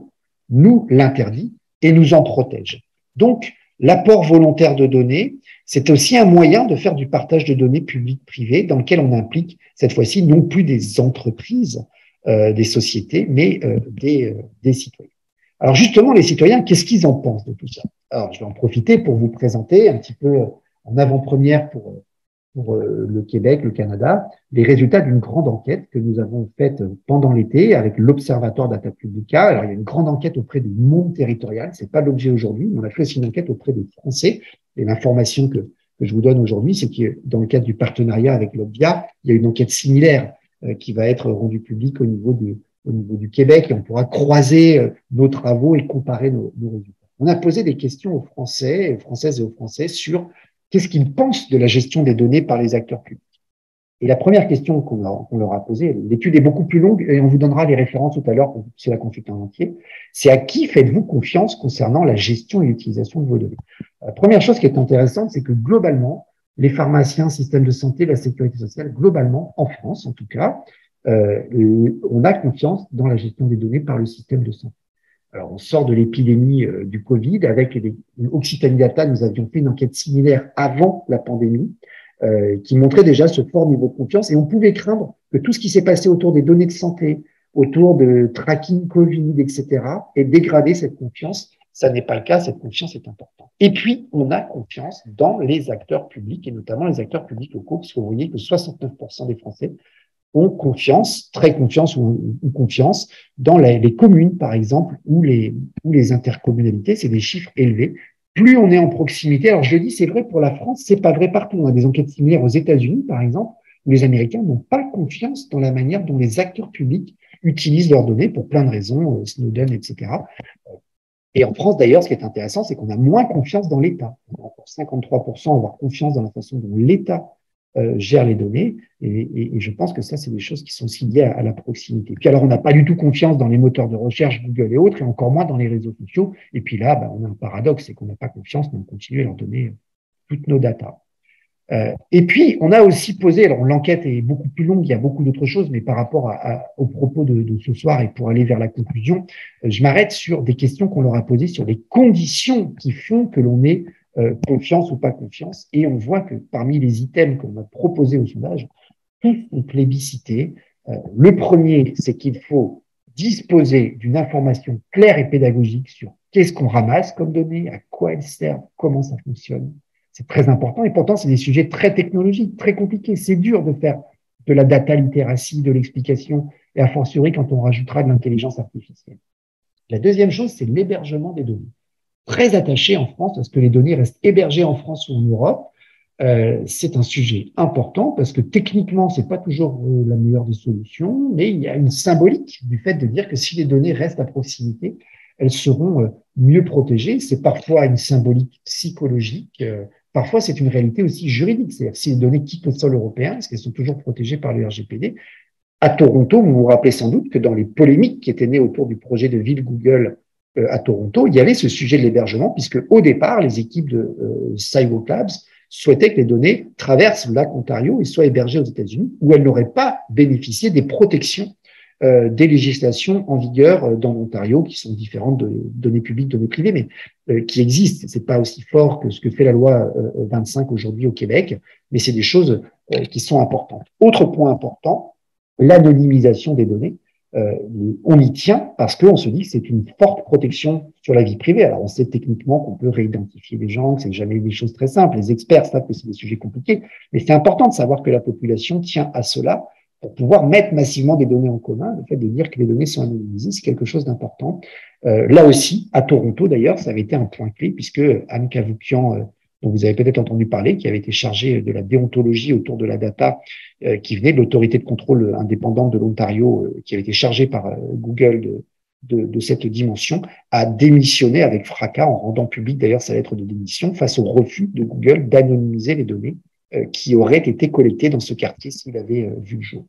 nous l'interdit et nous en protège. Donc, l'apport volontaire de données, c'est aussi un moyen de faire du partage de données publiques-privées dans lequel on implique, cette fois-ci, non plus des entreprises, des sociétés, mais des citoyens. Alors justement, les citoyens, qu'est-ce qu'ils en pensent de tout ça? Alors, je vais en profiter pour vous présenter un petit peu en avant-première pour le Québec, le Canada, les résultats d'une grande enquête que nous avons faite pendant l'été avec l'Observatoire Data Publica. Alors, il y a une grande enquête auprès du monde territorial. C'est pas l'objet aujourd'hui, mais on a fait aussi une enquête auprès des Français. Et l'information que je vous donne aujourd'hui, c'est que dans le cadre du partenariat avec l'Obvia, il y a une enquête similaire qui va être rendue publique au niveau du Québec et on pourra croiser nos travaux et comparer nos résultats. On a posé des questions aux Français, aux Françaises et aux Français sur qu'est-ce qu'ils pensent de la gestion des données par les acteurs publics. Et la première question qu'on leur a posée, l'étude est beaucoup plus longue et on vous donnera les références tout à l'heure pour c'est la consulter en entier, c'est à qui faites-vous confiance concernant la gestion et l'utilisation de vos données? La première chose qui est intéressante, c'est que globalement, les pharmaciens, système de santé, la sécurité sociale, globalement, en France en tout cas, on a confiance dans la gestion des données par le système de santé. Alors, on sort de l'épidémie du Covid avec Occitanie Data, nous avions fait une enquête similaire avant la pandémie qui montrait déjà ce fort niveau de confiance et on pouvait craindre que tout ce qui s'est passé autour des données de santé, autour de tracking Covid, etc., ait dégradé cette confiance. Ça n'est pas le cas, cette confiance est importante. Et puis, on a confiance dans les acteurs publics et notamment les acteurs publics locaux, parce que vous voyez que 69% des Français ont confiance, très confiance ou confiance dans les communes, par exemple, ou les intercommunalités. C'est des chiffres élevés. Plus on est en proximité, alors je le dis, c'est vrai pour la France, c'est pas vrai partout. On a des enquêtes similaires aux États-Unis, par exemple, où les Américains n'ont pas confiance dans la manière dont les acteurs publics utilisent leurs données pour plein de raisons, Snowden, etc. Et en France, d'ailleurs, ce qui est intéressant, c'est qu'on a moins confiance dans l'État. On a encore 53% à avoir confiance dans la façon dont l'État gère les données. Et je pense que ça, c'est des choses qui sont aussi liées à la proximité. Puis alors, on n'a pas du tout confiance dans les moteurs de recherche, Google et autres, et encore moins dans les réseaux sociaux. Et puis là, on a un paradoxe, c'est qu'on n'a pas confiance, mais on continue à leur donner toutes nos datas. Et puis, on a aussi posé, alors l'enquête est beaucoup plus longue, il y a beaucoup d'autres choses, mais par rapport aux propos de ce soir et pour aller vers la conclusion, je m'arrête sur des questions qu'on leur a posées sur les conditions qui font que l'on ait confiance ou pas confiance. Et on voit que parmi les items qu'on a proposés au sondage, tous sont plébiscités. Le premier, c'est qu'il faut disposer d'une information claire et pédagogique sur qu'est-ce qu'on ramasse comme données, à quoi elles servent, comment ça fonctionne. C'est très important et pourtant, c'est des sujets très technologiques, très compliqués. C'est dur de faire de la data littératie, de l'explication et a fortiori quand on rajoutera de l'intelligence artificielle. La deuxième chose, c'est l'hébergement des données. Très attaché en France à ce que les données restent hébergées en France ou en Europe. C'est un sujet important parce que techniquement, c'est pas toujours la meilleure des solutions, mais il y a une symbolique du fait de dire que si les données restent à proximité, elles seront mieux protégées. C'est parfois une symbolique psychologique. Parfois, c'est une réalité aussi juridique. C'est-à-dire, si les données quittent le sol européen, est-ce qu'elles sont toujours protégées par le RGPD? À Toronto, vous vous rappelez sans doute que dans les polémiques qui étaient nées autour du projet de ville Google à Toronto, il y avait ce sujet de l'hébergement, puisque au départ, les équipes de Sidewalk Labs souhaitaient que les données traversent le lac Ontario et soient hébergées aux États-Unis, où elles n'auraient pas bénéficié des protections des législations en vigueur dans l'Ontario, qui sont différentes de données publiques, données privées, mais qui existent. C'est pas aussi fort que ce que fait la loi 25 aujourd'hui au Québec, mais c'est des choses qui sont importantes. Autre point important, l'anonymisation des données. On y tient parce qu'on se dit que c'est une forte protection sur la vie privée. Alors, on sait techniquement qu'on peut réidentifier les gens, que c'est jamais des choses très simples. Les experts savent que c'est des sujets compliqués, mais c'est important de savoir que la population tient à cela pour pouvoir mettre massivement des données en commun. Le fait de dire que les données sont anonymisées, c'est quelque chose d'important. Là aussi, à Toronto d'ailleurs, ça avait été un point clé puisque Anne Cavoukian, dont vous avez peut-être entendu parler, qui avait été chargée de la déontologie autour de la data, qui venait de l'autorité de contrôle indépendante de l'Ontario, qui avait été chargée par Google de cette dimension, a démissionné avec fracas en rendant public d'ailleurs sa lettre de démission face au refus de Google d'anonymiser les données qui auraient été collectées dans ce quartier s'il avait vu le jour.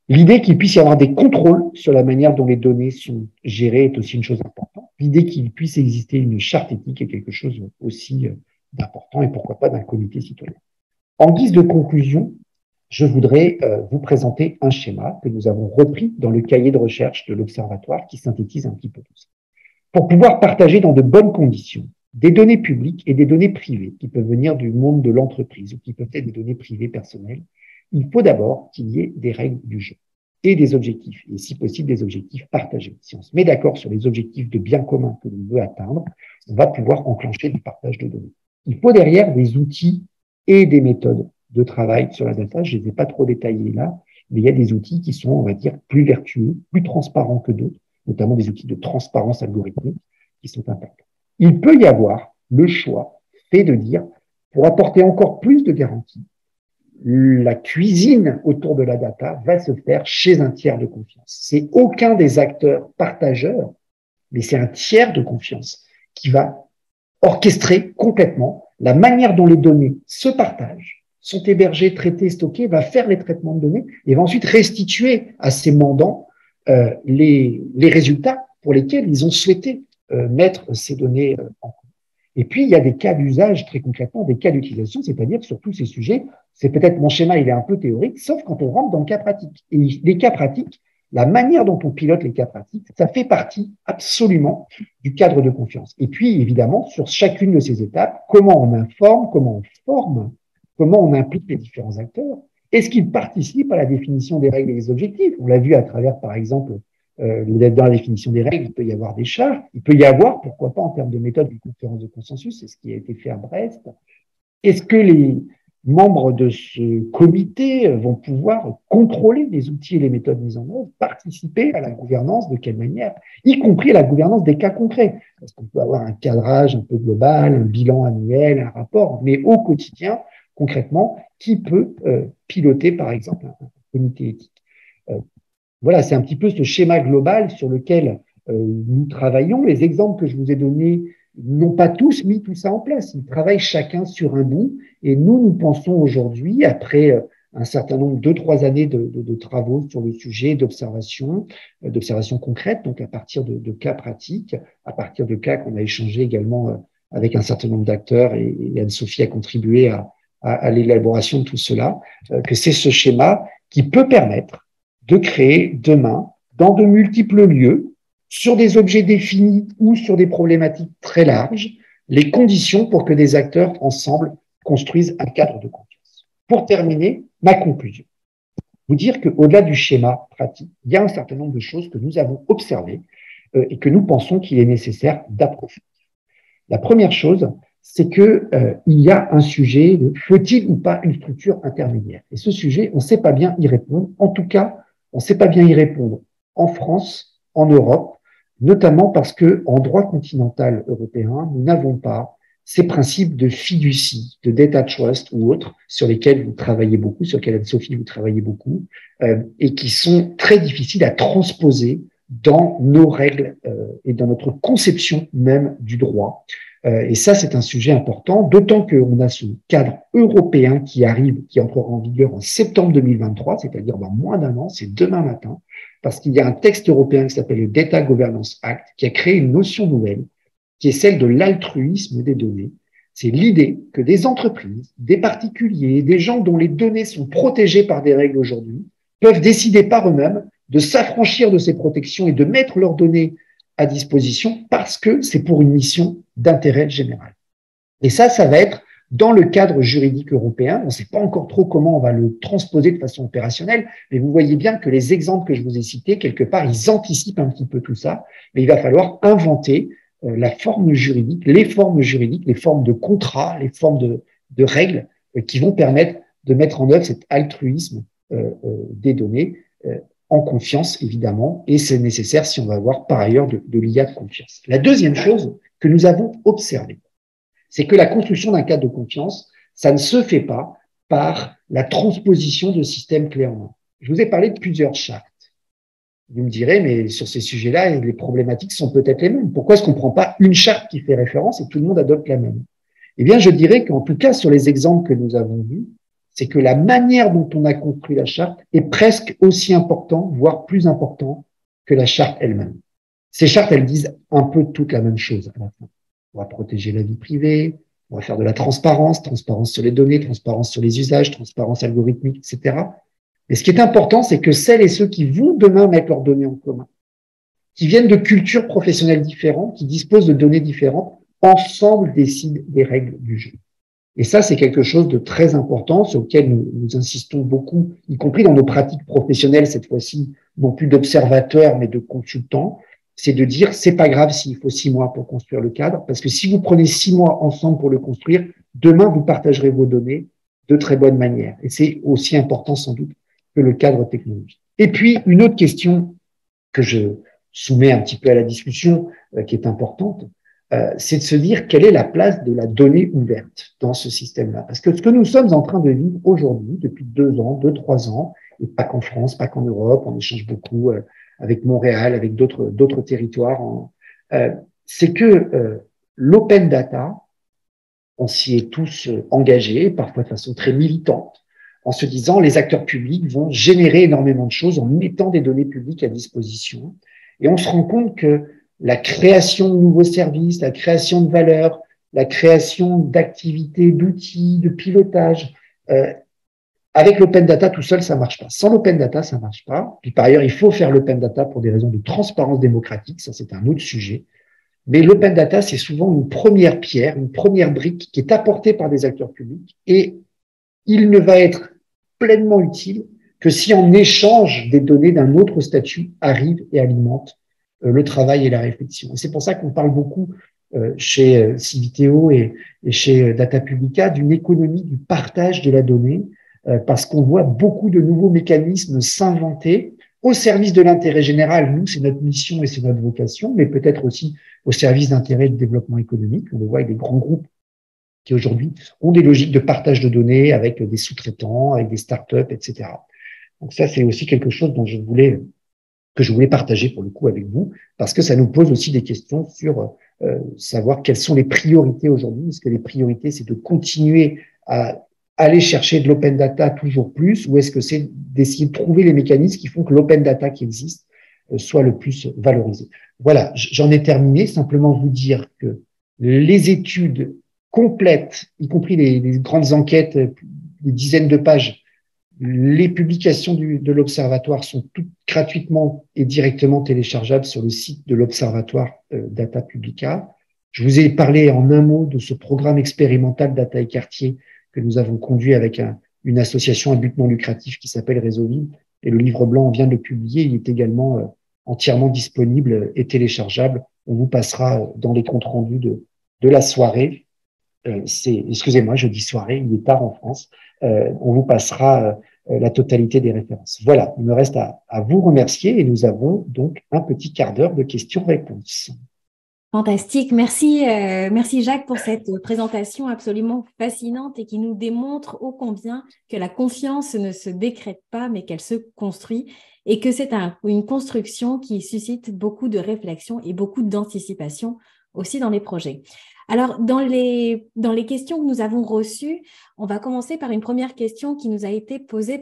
L'idée qu'il puisse y avoir des contrôles sur la manière dont les données sont gérées est aussi une chose importante. L'idée qu'il puisse exister une charte éthique est quelque chose aussi d'important et pourquoi pas d'un comité citoyen. En guise de conclusion, je voudrais vous présenter un schéma que nous avons repris dans le cahier de recherche de l'Observatoire qui synthétise un petit peu tout ça. Pour pouvoir partager dans de bonnes conditions des données publiques et des données privées qui peuvent venir du monde de l'entreprise ou qui peuvent être des données privées personnelles, il faut d'abord qu'il y ait des règles du jeu et des objectifs, et si possible des objectifs partagés. Si on se met d'accord sur les objectifs de bien commun que l'on veut atteindre, on va pouvoir enclencher du partage de données. Il faut derrière des outils et des méthodes de travail sur la data. Je ne les ai pas trop détaillés là, mais il y a des outils qui sont, on va dire, plus vertueux, plus transparents que d'autres, notamment des outils de transparence algorithmique qui sont importants. Il peut y avoir le choix fait de dire, pour apporter encore plus de garanties, la cuisine autour de la data va se faire chez un tiers de confiance. C'est aucun des acteurs partageurs, mais c'est un tiers de confiance qui va orchestrer complètement la manière dont les données se partagent, sont hébergés, traités, stockés, va faire les traitements de données et va ensuite restituer à ses mandants les résultats pour lesquels ils ont souhaité mettre ces données en compte. Et puis, il y a des cas d'usage, très concrètement, des cas d'utilisation, c'est-à-dire sur tous ces sujets, c'est peut-être mon schéma, il est un peu théorique, sauf quand on rentre dans le cas pratique. Et les cas pratiques, la manière dont on pilote les cas pratiques, ça fait partie absolument du cadre de confiance. Et puis, évidemment, sur chacune de ces étapes, comment on informe, comment on forme, comment on implique les différents acteurs, est-ce qu'ils participent à la définition des règles et des objectifs? On l'a vu à travers, par exemple, dans la définition des règles, il peut y avoir des chartes, il peut y avoir, pourquoi pas en termes de méthode, une conférence de consensus, c'est ce qui a été fait à Brest. Est-ce que les membres de ce comité vont pouvoir contrôler les outils et les méthodes mises en œuvre, participer à la gouvernance, de quelle manière, y compris à la gouvernance des cas concrets? Parce qu'on peut avoir un cadrage un peu global, un bilan annuel, un rapport, mais au quotidien, concrètement, qui peut piloter, par exemple, un comité éthique? Voilà, c'est un petit peu ce schéma global sur lequel nous travaillons. Les exemples que je vous ai donnés n'ont pas tous mis tout ça en place. Ils travaillent chacun sur un bout. Et nous pensons aujourd'hui, après un certain nombre, 2-3 années de travaux sur le sujet, d'observation concrètes, donc à partir de cas pratiques, à partir de cas qu'on a échangés également avec un certain nombre d'acteurs, et Anne-Sophie a contribué à l'élaboration de tout cela, que c'est ce schéma qui peut permettre de créer demain, dans de multiples lieux, sur des objets définis ou sur des problématiques très larges, les conditions pour que des acteurs ensemble construisent un cadre de confiance. Pour terminer, ma conclusion. Vous dire qu'au-delà du schéma pratique, il y a un certain nombre de choses que nous avons observées et que nous pensons qu'il est nécessaire d'approfondir. La première chose, c'est que il y a un sujet de faut-il ou pas une structure intermédiaire. Et ce sujet, on ne sait pas bien y répondre. En tout cas, on ne sait pas bien y répondre en France, en Europe, notamment parce que en droit continental européen, nous n'avons pas ces principes de fiducie, de data trust ou autres sur lesquels vous travaillez beaucoup, sur lesquels Anne-Sophie vous travaillez beaucoup, et qui sont très difficiles à transposer dans nos règles et dans notre conception même du droit. Et ça, c'est un sujet important, d'autant qu'on a ce cadre européen qui arrive, qui entrera en vigueur en septembre 2023, c'est-à-dire dans moins d'un an, c'est demain matin, parce qu'il y a un texte européen qui s'appelle le Data Governance Act, qui a créé une notion nouvelle, qui est celle de l'altruisme des données. C'est l'idée que des entreprises, des particuliers, des gens dont les données sont protégées par des règles aujourd'hui, peuvent décider par eux-mêmes de s'affranchir de ces protections et de mettre leurs données à disposition parce que c'est pour une mission d'intérêt général. Et ça va être dans le cadre juridique européen. On ne sait pas encore trop comment on va le transposer de façon opérationnelle, mais vous voyez bien que les exemples que je vous ai cités, quelque part, ils anticipent un petit peu tout ça, mais il va falloir inventer la forme juridique, les formes juridiques, les formes de contrats, les formes de règles qui vont permettre de mettre en œuvre cet altruisme des données en confiance, évidemment, et c'est nécessaire si on va avoir par ailleurs de l'IA de confiance. La deuxième chose que nous avons observée, c'est que la construction d'un cadre de confiance, ça ne se fait pas par la transposition de systèmes clés en main. Je vous ai parlé de plusieurs chartes. Vous me direz, mais sur ces sujets-là, les problématiques sont peut-être les mêmes. Pourquoi est-ce qu'on ne prend pas une charte qui fait référence et tout le monde adopte la même? Eh bien, je dirais qu'en tout cas, sur les exemples que nous avons vus, c'est que la manière dont on a construit la charte est presque aussi important, voire plus important que la charte elle-même. Ces chartes, elles disent un peu toute la même chose à la fin. On va protéger la vie privée, on va faire de la transparence, transparence sur les données, transparence sur les usages, transparence algorithmique, etc. Mais ce qui est important, c'est que celles et ceux qui vont demain mettre leurs données en commun, qui viennent de cultures professionnelles différentes, qui disposent de données différentes, ensemble décident des règles du jeu. Et ça, c'est quelque chose de très important sur lequel nous insistons beaucoup, y compris dans nos pratiques professionnelles, cette fois-ci, non plus d'observateurs, mais de consultants. C'est de dire, c'est pas grave s'il faut 6 mois pour construire le cadre, parce que si vous prenez 6 mois ensemble pour le construire, demain, vous partagerez vos données de très bonne manière. Et c'est aussi important, sans doute, que le cadre technologique. Et puis, une autre question que je soumets un petit peu à la discussion, qui est importante, c'est de se dire quelle est la place de la donnée ouverte dans ce système-là. Parce que ce que nous sommes en train de vivre aujourd'hui, depuis 2 ans, 2-3 ans, et pas qu'en France, pas qu'en Europe, on échange beaucoup avec Montréal, avec d'autres territoires, c'est que l'open data on s'y est tous engagés, parfois de façon très militante, en se disant les acteurs publics vont générer énormément de choses en mettant des données publiques à disposition. Et on se rend compte que la création de nouveaux services, la création de valeur, la création d'activités, d'outils, de pilotage, avec l'open data tout seul, ça marche pas. Sans l'open data, ça marche pas. Puis par ailleurs, il faut faire l'open data pour des raisons de transparence démocratique. Ça, c'est un autre sujet. Mais l'open data, c'est souvent une première pierre, une première brique qui est apportée par des acteurs publics et il ne va être pleinement utile que si en échange des données d'un autre statut arrivent et alimentent le travail et la réflexion. Et c'est pour ça qu'on parle beaucoup chez Civiteo et chez Data Publica d'une économie du partage de la donnée, parce qu'on voit beaucoup de nouveaux mécanismes s'inventer au service de l'intérêt général. Nous, c'est notre mission et c'est notre vocation, mais peut-être aussi au service d'intérêt de développement économique. On le voit avec des grands groupes qui aujourd'hui ont des logiques de partage de données avec des sous-traitants, avec des startups, etc. Donc ça, c'est aussi quelque chose dont que je voulais partager pour le coup avec vous, parce que ça nous pose aussi des questions sur savoir quelles sont les priorités aujourd'hui. Est-ce que les priorités, c'est de continuer à aller chercher de l'open data toujours plus, ou est-ce que c'est d'essayer de trouver les mécanismes qui font que l'open data qui existe soit le plus valorisé? Voilà, j'en ai terminé. Simplement vous dire que les études complètes, y compris les grandes enquêtes, des dizaines de pages, les publications de l'Observatoire sont toutes gratuitement et directement téléchargeables sur le site de l'Observatoire Data Publica. Je vous ai parlé en un mot de ce programme expérimental Data et Quartier que nous avons conduit avec une association à but non lucratif qui s'appelle Réseauville. Et le livre blanc, on vient de le publier. Il est également entièrement disponible et téléchargeable. On vous passera dans les comptes rendus de la soirée. Excusez-moi, je dis soirée, il est tard en France. On vous passera la totalité des références. Voilà, il me reste à vous remercier et nous avons donc un petit quart d'heure de questions-réponses. Fantastique. Merci Jacques pour cette présentation absolument fascinante et qui nous démontre ô combien que la confiance ne se décrète pas, mais qu'elle se construit et que c'est une construction qui suscite beaucoup de réflexion et beaucoup d'anticipation aussi dans les projets. Alors, dans les questions que nous avons reçues, on va commencer par une première question qui nous a été posée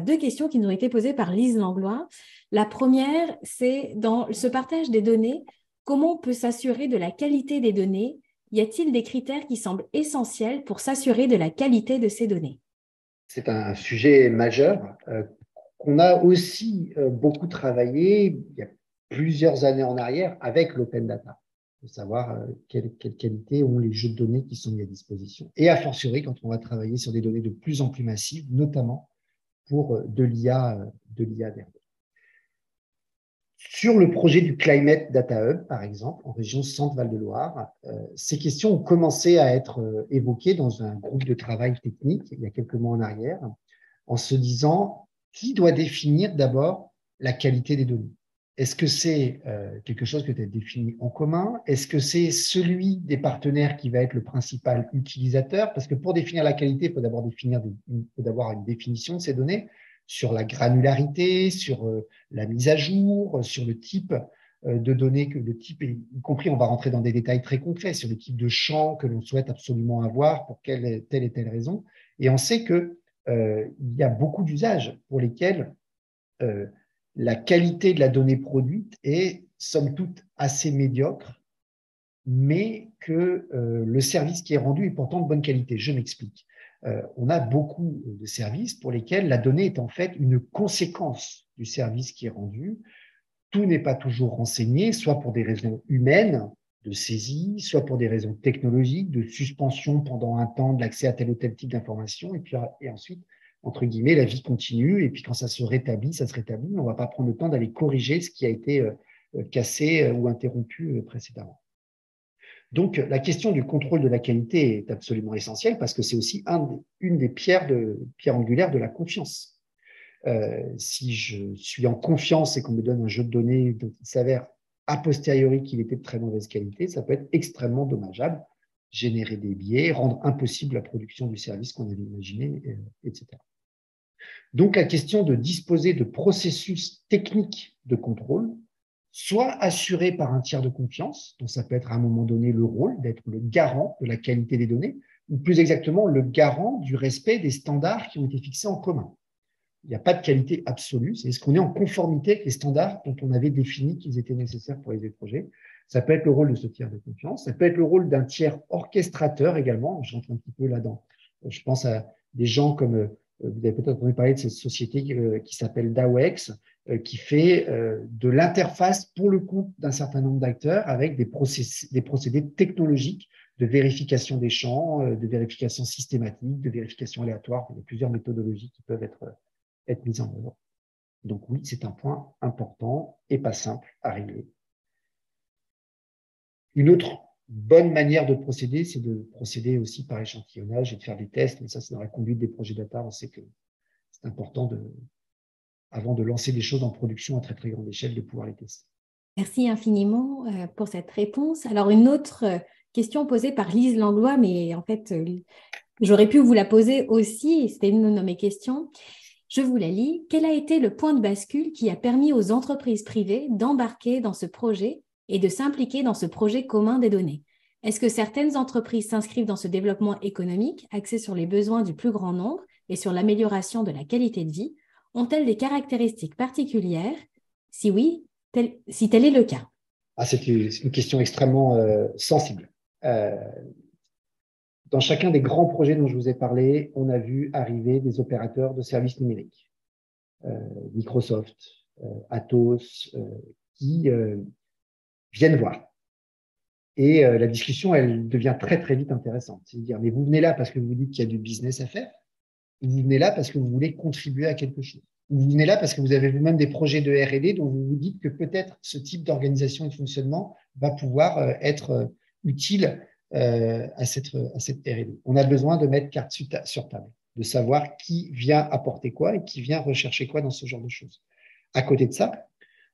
deux questions qui nous ont été posées par Lise Langlois. La première, c'est dans ce partage des données, comment on peut s'assurer de la qualité des données? Y a-t-il des critères qui semblent essentiels pour s'assurer de la qualité de ces données? C'est un sujet majeur qu'on a aussi beaucoup travaillé il y a plusieurs années en arrière avec l'open data, de savoir quelle qualité ont les jeux de données qui sont mis à disposition. Et a fortiori, quand on va travailler sur des données de plus en plus massives, notamment pour de l'IA derrière. Sur le projet du Climate Data Hub, par exemple, en région Centre-Val de Loire, ces questions ont commencé à être évoquées dans un groupe de travail technique il y a quelques mois en arrière, en se disant qui doit définir d'abord la qualité des données. Est-ce que c'est quelque chose que tu as défini en commun? Est-ce que c'est celui des partenaires qui va être le principal utilisateur? Parce que pour définir la qualité, il faut d'abord avoir une définition de ces données sur la granularité, sur la mise à jour, sur le type de données, y compris on va rentrer dans des détails très concrets sur le type de champ que l'on souhaite absolument avoir pour telle et telle raison. Et on sait que il y a beaucoup d'usages pour lesquels la qualité de la donnée produite est somme toute assez médiocre, mais que le service qui est rendu est pourtant de bonne qualité. Je m'explique. On a beaucoup de services pour lesquels la donnée est en fait une conséquence du service qui est rendu. Tout n'est pas toujours renseigné, soit pour des raisons humaines de saisie, soit pour des raisons technologiques, de suspension pendant un temps de l'accès à tel ou tel type d'information, et ensuite, entre guillemets, la vie continue, et puis quand ça se rétablit, ça se rétablit, mais on ne va pas prendre le temps d'aller corriger ce qui a été cassé ou interrompu précédemment. Donc, la question du contrôle de la qualité est absolument essentielle parce que c'est aussi une des pierres angulaires de la confiance. Si je suis en confiance et qu'on me donne un jeu de données dont il s'avère a posteriori qu'il était de très mauvaise qualité, ça peut être extrêmement dommageable, générer des biais, rendre impossible la production du service qu'on avait imaginé, etc. Donc, la question de disposer de processus techniques de contrôle, soit assuré par un tiers de confiance, dont ça peut être à un moment donné le rôle d'être le garant de la qualité des données, ou plus exactement le garant du respect des standards qui ont été fixés en commun. Il n'y a pas de qualité absolue, c'est est-ce qu'on est en conformité avec les standards dont on avait défini qu'ils étaient nécessaires pour les projets. Ça peut être le rôle de ce tiers de confiance, ça peut être le rôle d'un tiers orchestrateur également, j'entre un petit peu là-dedans. Je pense à des gens comme, vous avez peut-être entendu parler de cette société qui s'appelle Dawex, qui fait de l'interface pour le compte d'un certain nombre d'acteurs avec des procédés technologiques de vérification des champs, de vérification systématique, de vérification aléatoire. Il y a plusieurs méthodologies qui peuvent être mises en œuvre. Donc oui, c'est un point important et pas simple à régler. Une autre bonne manière de procéder, c'est de procéder aussi par échantillonnage et de faire des tests, mais ça, c'est dans la conduite des projets data. On sait que c'est important, avant de lancer des choses en production à très, très grande échelle, de pouvoir les tester. Merci infiniment pour cette réponse. Alors, une autre question posée par Lise Langlois, mais en fait, j'aurais pu vous la poser aussi, c'était une de mes questions. Je vous la lis. Quel a été le point de bascule qui a permis aux entreprises privées d'embarquer dans ce projet et de s'impliquer dans ce projet commun des données? Est-ce que certaines entreprises s'inscrivent dans ce développement économique axé sur les besoins du plus grand nombre et sur l'amélioration de la qualité de vie? Ont-elles des caractéristiques particulières? Si oui, si tel est le cas. C'est une question extrêmement sensible. Dans chacun des grands projets dont je vous ai parlé, on a vu arriver des opérateurs de services numériques, Microsoft, Atos, qui viennent voir. Et la discussion, elle devient très, très vite intéressante. C'est-à-dire, mais vous venez là parce que vous dites qu'il y a du business à faire, ou vous venez là parce que vous voulez contribuer à quelque chose. Ou vous venez là parce que vous avez vous-même des projets de R&D dont vous vous dites que peut-être ce type d'organisation et de fonctionnement va pouvoir être utile à cette R&D. On a besoin de mettre carte sur table, de savoir qui vient apporter quoi et qui vient rechercher quoi dans ce genre de choses. À côté de ça,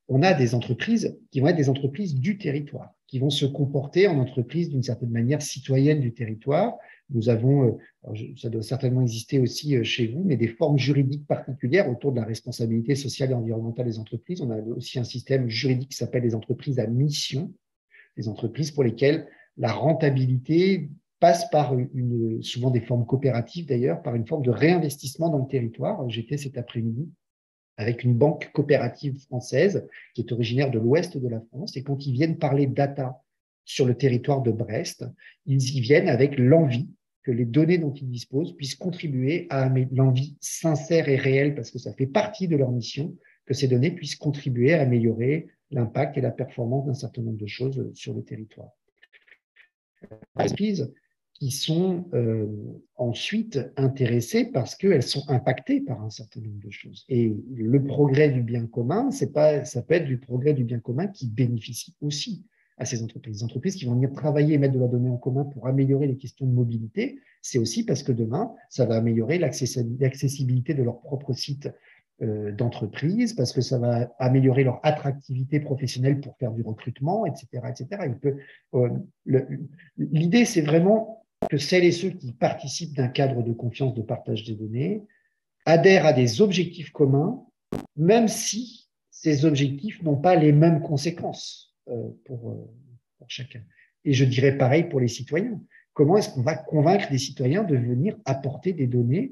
on a des entreprises qui vont être des entreprises du territoire, qui vont se comporter en entreprises d'une certaine manière citoyenne du territoire. Nous avons, ça doit certainement exister aussi chez vous, mais des formes juridiques particulières autour de la responsabilité sociale et environnementale des entreprises. On a aussi un système juridique qui s'appelle les entreprises à mission, des entreprises pour lesquelles la rentabilité passe par souvent des formes coopératives d'ailleurs, par une forme de réinvestissement dans le territoire. J'étais cet après-midi avec une banque coopérative française qui est originaire de l'ouest de la France. Et quand ils viennent parler data sur le territoire de Brest, ils y viennent avec l'envie que les données dont ils disposent puissent contribuer à l'envie sincère et réelle, parce que ça fait partie de leur mission, que ces données puissent contribuer à améliorer l'impact et la performance d'un certain nombre de choses sur le territoire. Qui sont ensuite intéressées parce qu'elles sont impactées par un certain nombre de choses. Et le progrès du bien commun, ça peut être du progrès du bien commun qui bénéficie aussi à ces entreprises. Les entreprises qui vont venir travailler et mettre de la donnée en commun pour améliorer les questions de mobilité, c'est aussi parce que demain, ça va améliorer l'accessibilité de leur propre site d'entreprise, parce que ça va améliorer leur attractivité professionnelle pour faire du recrutement, etc., etc. L'idée, c'est vraiment que celles et ceux qui participent d'un cadre de confiance de partage des données adhèrent à des objectifs communs, même si ces objectifs n'ont pas les mêmes conséquences pour chacun. Et je dirais pareil pour les citoyens. Comment est-ce qu'on va convaincre des citoyens de venir apporter des données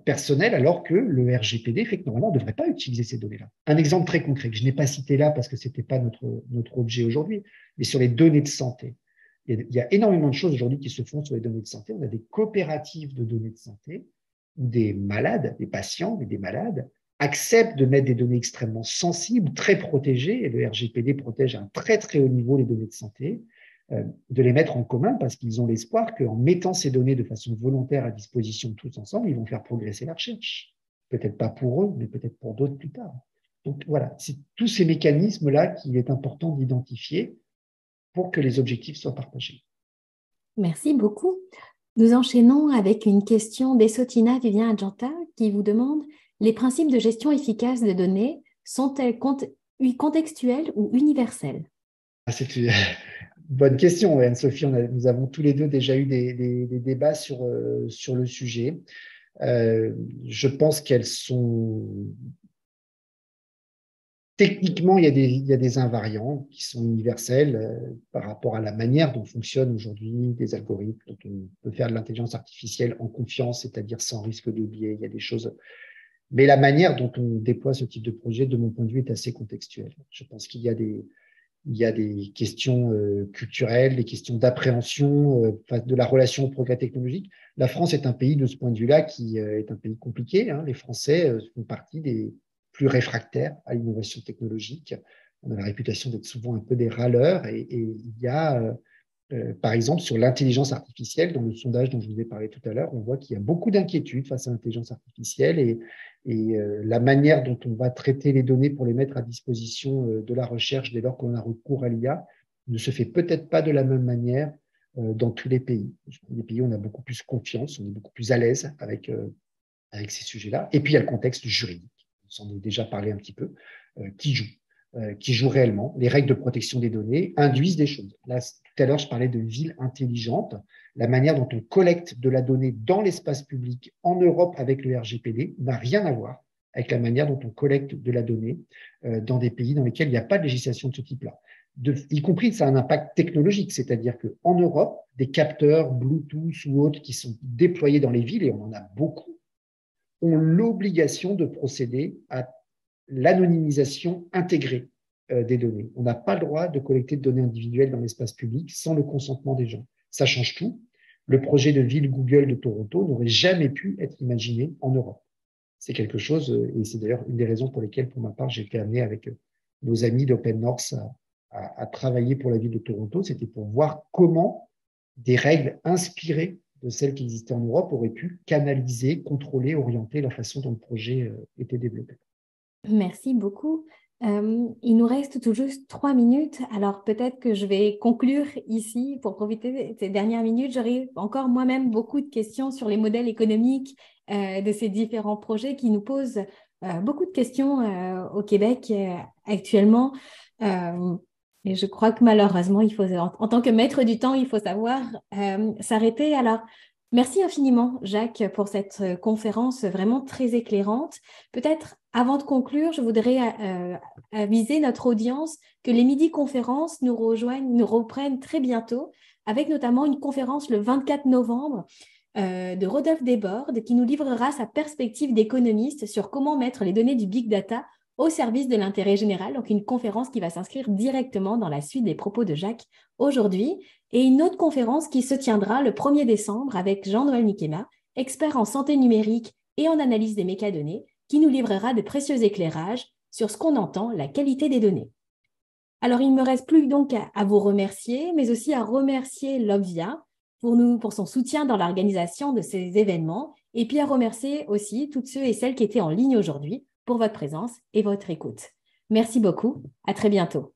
personnelles alors que le RGPD fait que normalement on ne devrait pas utiliser ces données-là? Un exemple très concret que je n'ai pas cité là parce que ce n'était pas notre objet aujourd'hui, mais sur les données de santé. Il y a énormément de choses aujourd'hui qui se font sur les données de santé. On a des coopératives de données de santé où des malades, des patients, mais des malades, acceptent de mettre des données extrêmement sensibles, très protégées, et le RGPD protège à un très très haut niveau les données de santé, de les mettre en commun parce qu'ils ont l'espoir qu'en mettant ces données de façon volontaire à disposition de tous ensemble, ils vont faire progresser la recherche. Peut-être pas pour eux, mais peut-être pour d'autres plus tard. Donc voilà, c'est tous ces mécanismes-là qu'il est important d'identifier pour que les objectifs soient partagés. Merci beaucoup. Nous enchaînons avec une question d'Essotina Vivien Adjanta qui vous demande: les principes de gestion efficace des données sont-elles contextuels ou universels? C'est une bonne question, Anne-Sophie. Nous avons tous les deux déjà eu des débats sur le sujet. Je pense qu'elles sont Techniquement, il y a des invariants qui sont universels par rapport à la manière dont fonctionnent aujourd'hui des algorithmes. Donc, on peut faire de l'intelligence artificielle en confiance, c'est-à-dire sans risque de biais. Il y a des choses. Mais la manière dont on déploie ce type de projet, de mon point de vue, est assez contextuelle. Je pense qu'il y a des questions culturelles, des questions d'appréhension de la relation au progrès technologique. La France est un pays, de ce point de vue-là, qui est un pays compliqué. Hein. Les Français font partie des plus réfractaires à l'innovation technologique. On a la réputation d'être souvent un peu des râleurs. Et il y a, par exemple, sur l'intelligence artificielle, dans le sondage dont je vous ai parlé tout à l'heure, on voit qu'il y a beaucoup d'inquiétudes face à l'intelligence artificielle et la manière dont on va traiter les données pour les mettre à disposition de la recherche dès lors qu'on a recours à l'IA ne se fait peut-être pas de la même manière dans tous les pays. Dans les pays où on a beaucoup plus confiance, on est beaucoup plus à l'aise avec ces sujets-là. Et puis, il y a le contexte juridique. On s'en est déjà parlé un petit peu, qui joue réellement. Les règles de protection des données induisent des choses. Là, tout à l'heure, je parlais de ville intelligente. La manière dont on collecte de la donnée dans l'espace public en Europe avec le RGPD n'a rien à voir avec la manière dont on collecte de la donnée dans des pays dans lesquels il n'y a pas de législation de ce type-là. Y compris, ça a un impact technologique, c'est-à-dire qu'en Europe, des capteurs Bluetooth ou autres qui sont déployés dans les villes, et on en a beaucoup, ont l'obligation de procéder à l'anonymisation intégrée des données. On n'a pas le droit de collecter de données individuelles dans l'espace public sans le consentement des gens. Ça change tout. Le projet de ville Google de Toronto n'aurait jamais pu être imaginé en Europe. C'est quelque chose, et c'est d'ailleurs une des raisons pour lesquelles, pour ma part, j'ai été amené avec nos amis d'Open North à travailler pour la ville de Toronto. C'était pour voir comment des règles inspirées de celles qui existaient en Europe auraient pu canaliser, contrôler, orienter la façon dont le projet était développé. Merci beaucoup. Il nous reste tout juste 3 minutes. Alors peut-être que je vais conclure ici pour profiter de ces dernières minutes. J'aurai encore moi-même beaucoup de questions sur les modèles économiques de ces différents projets qui nous posent beaucoup de questions au Québec actuellement. Et je crois que malheureusement, en tant que maître du temps, il faut savoir s'arrêter. Alors, merci infiniment, Jacques, pour cette conférence vraiment très éclairante. Peut-être, avant de conclure, je voudrais aviser notre audience que les midi-conférences nous reprennent très bientôt, avec notamment une conférence le 24 novembre de Rodolphe Desbordes, qui nous livrera sa perspective d'économiste sur comment mettre les données du Big Data au service de l'intérêt général, donc une conférence qui va s'inscrire directement dans la suite des propos de Jacques aujourd'hui, et une autre conférence qui se tiendra le 1er décembre avec Jean-Noël Nikema, expert en santé numérique et en analyse des mécadonnées, qui nous livrera de précieux éclairages sur ce qu'on entend, la qualité des données. Alors, il ne me reste plus donc à vous remercier, mais aussi à remercier Lobvia pour son soutien dans l'organisation de ces événements, et puis à remercier aussi toutes ceux et celles qui étaient en ligne aujourd'hui pour votre présence et votre écoute. Merci beaucoup. À très bientôt.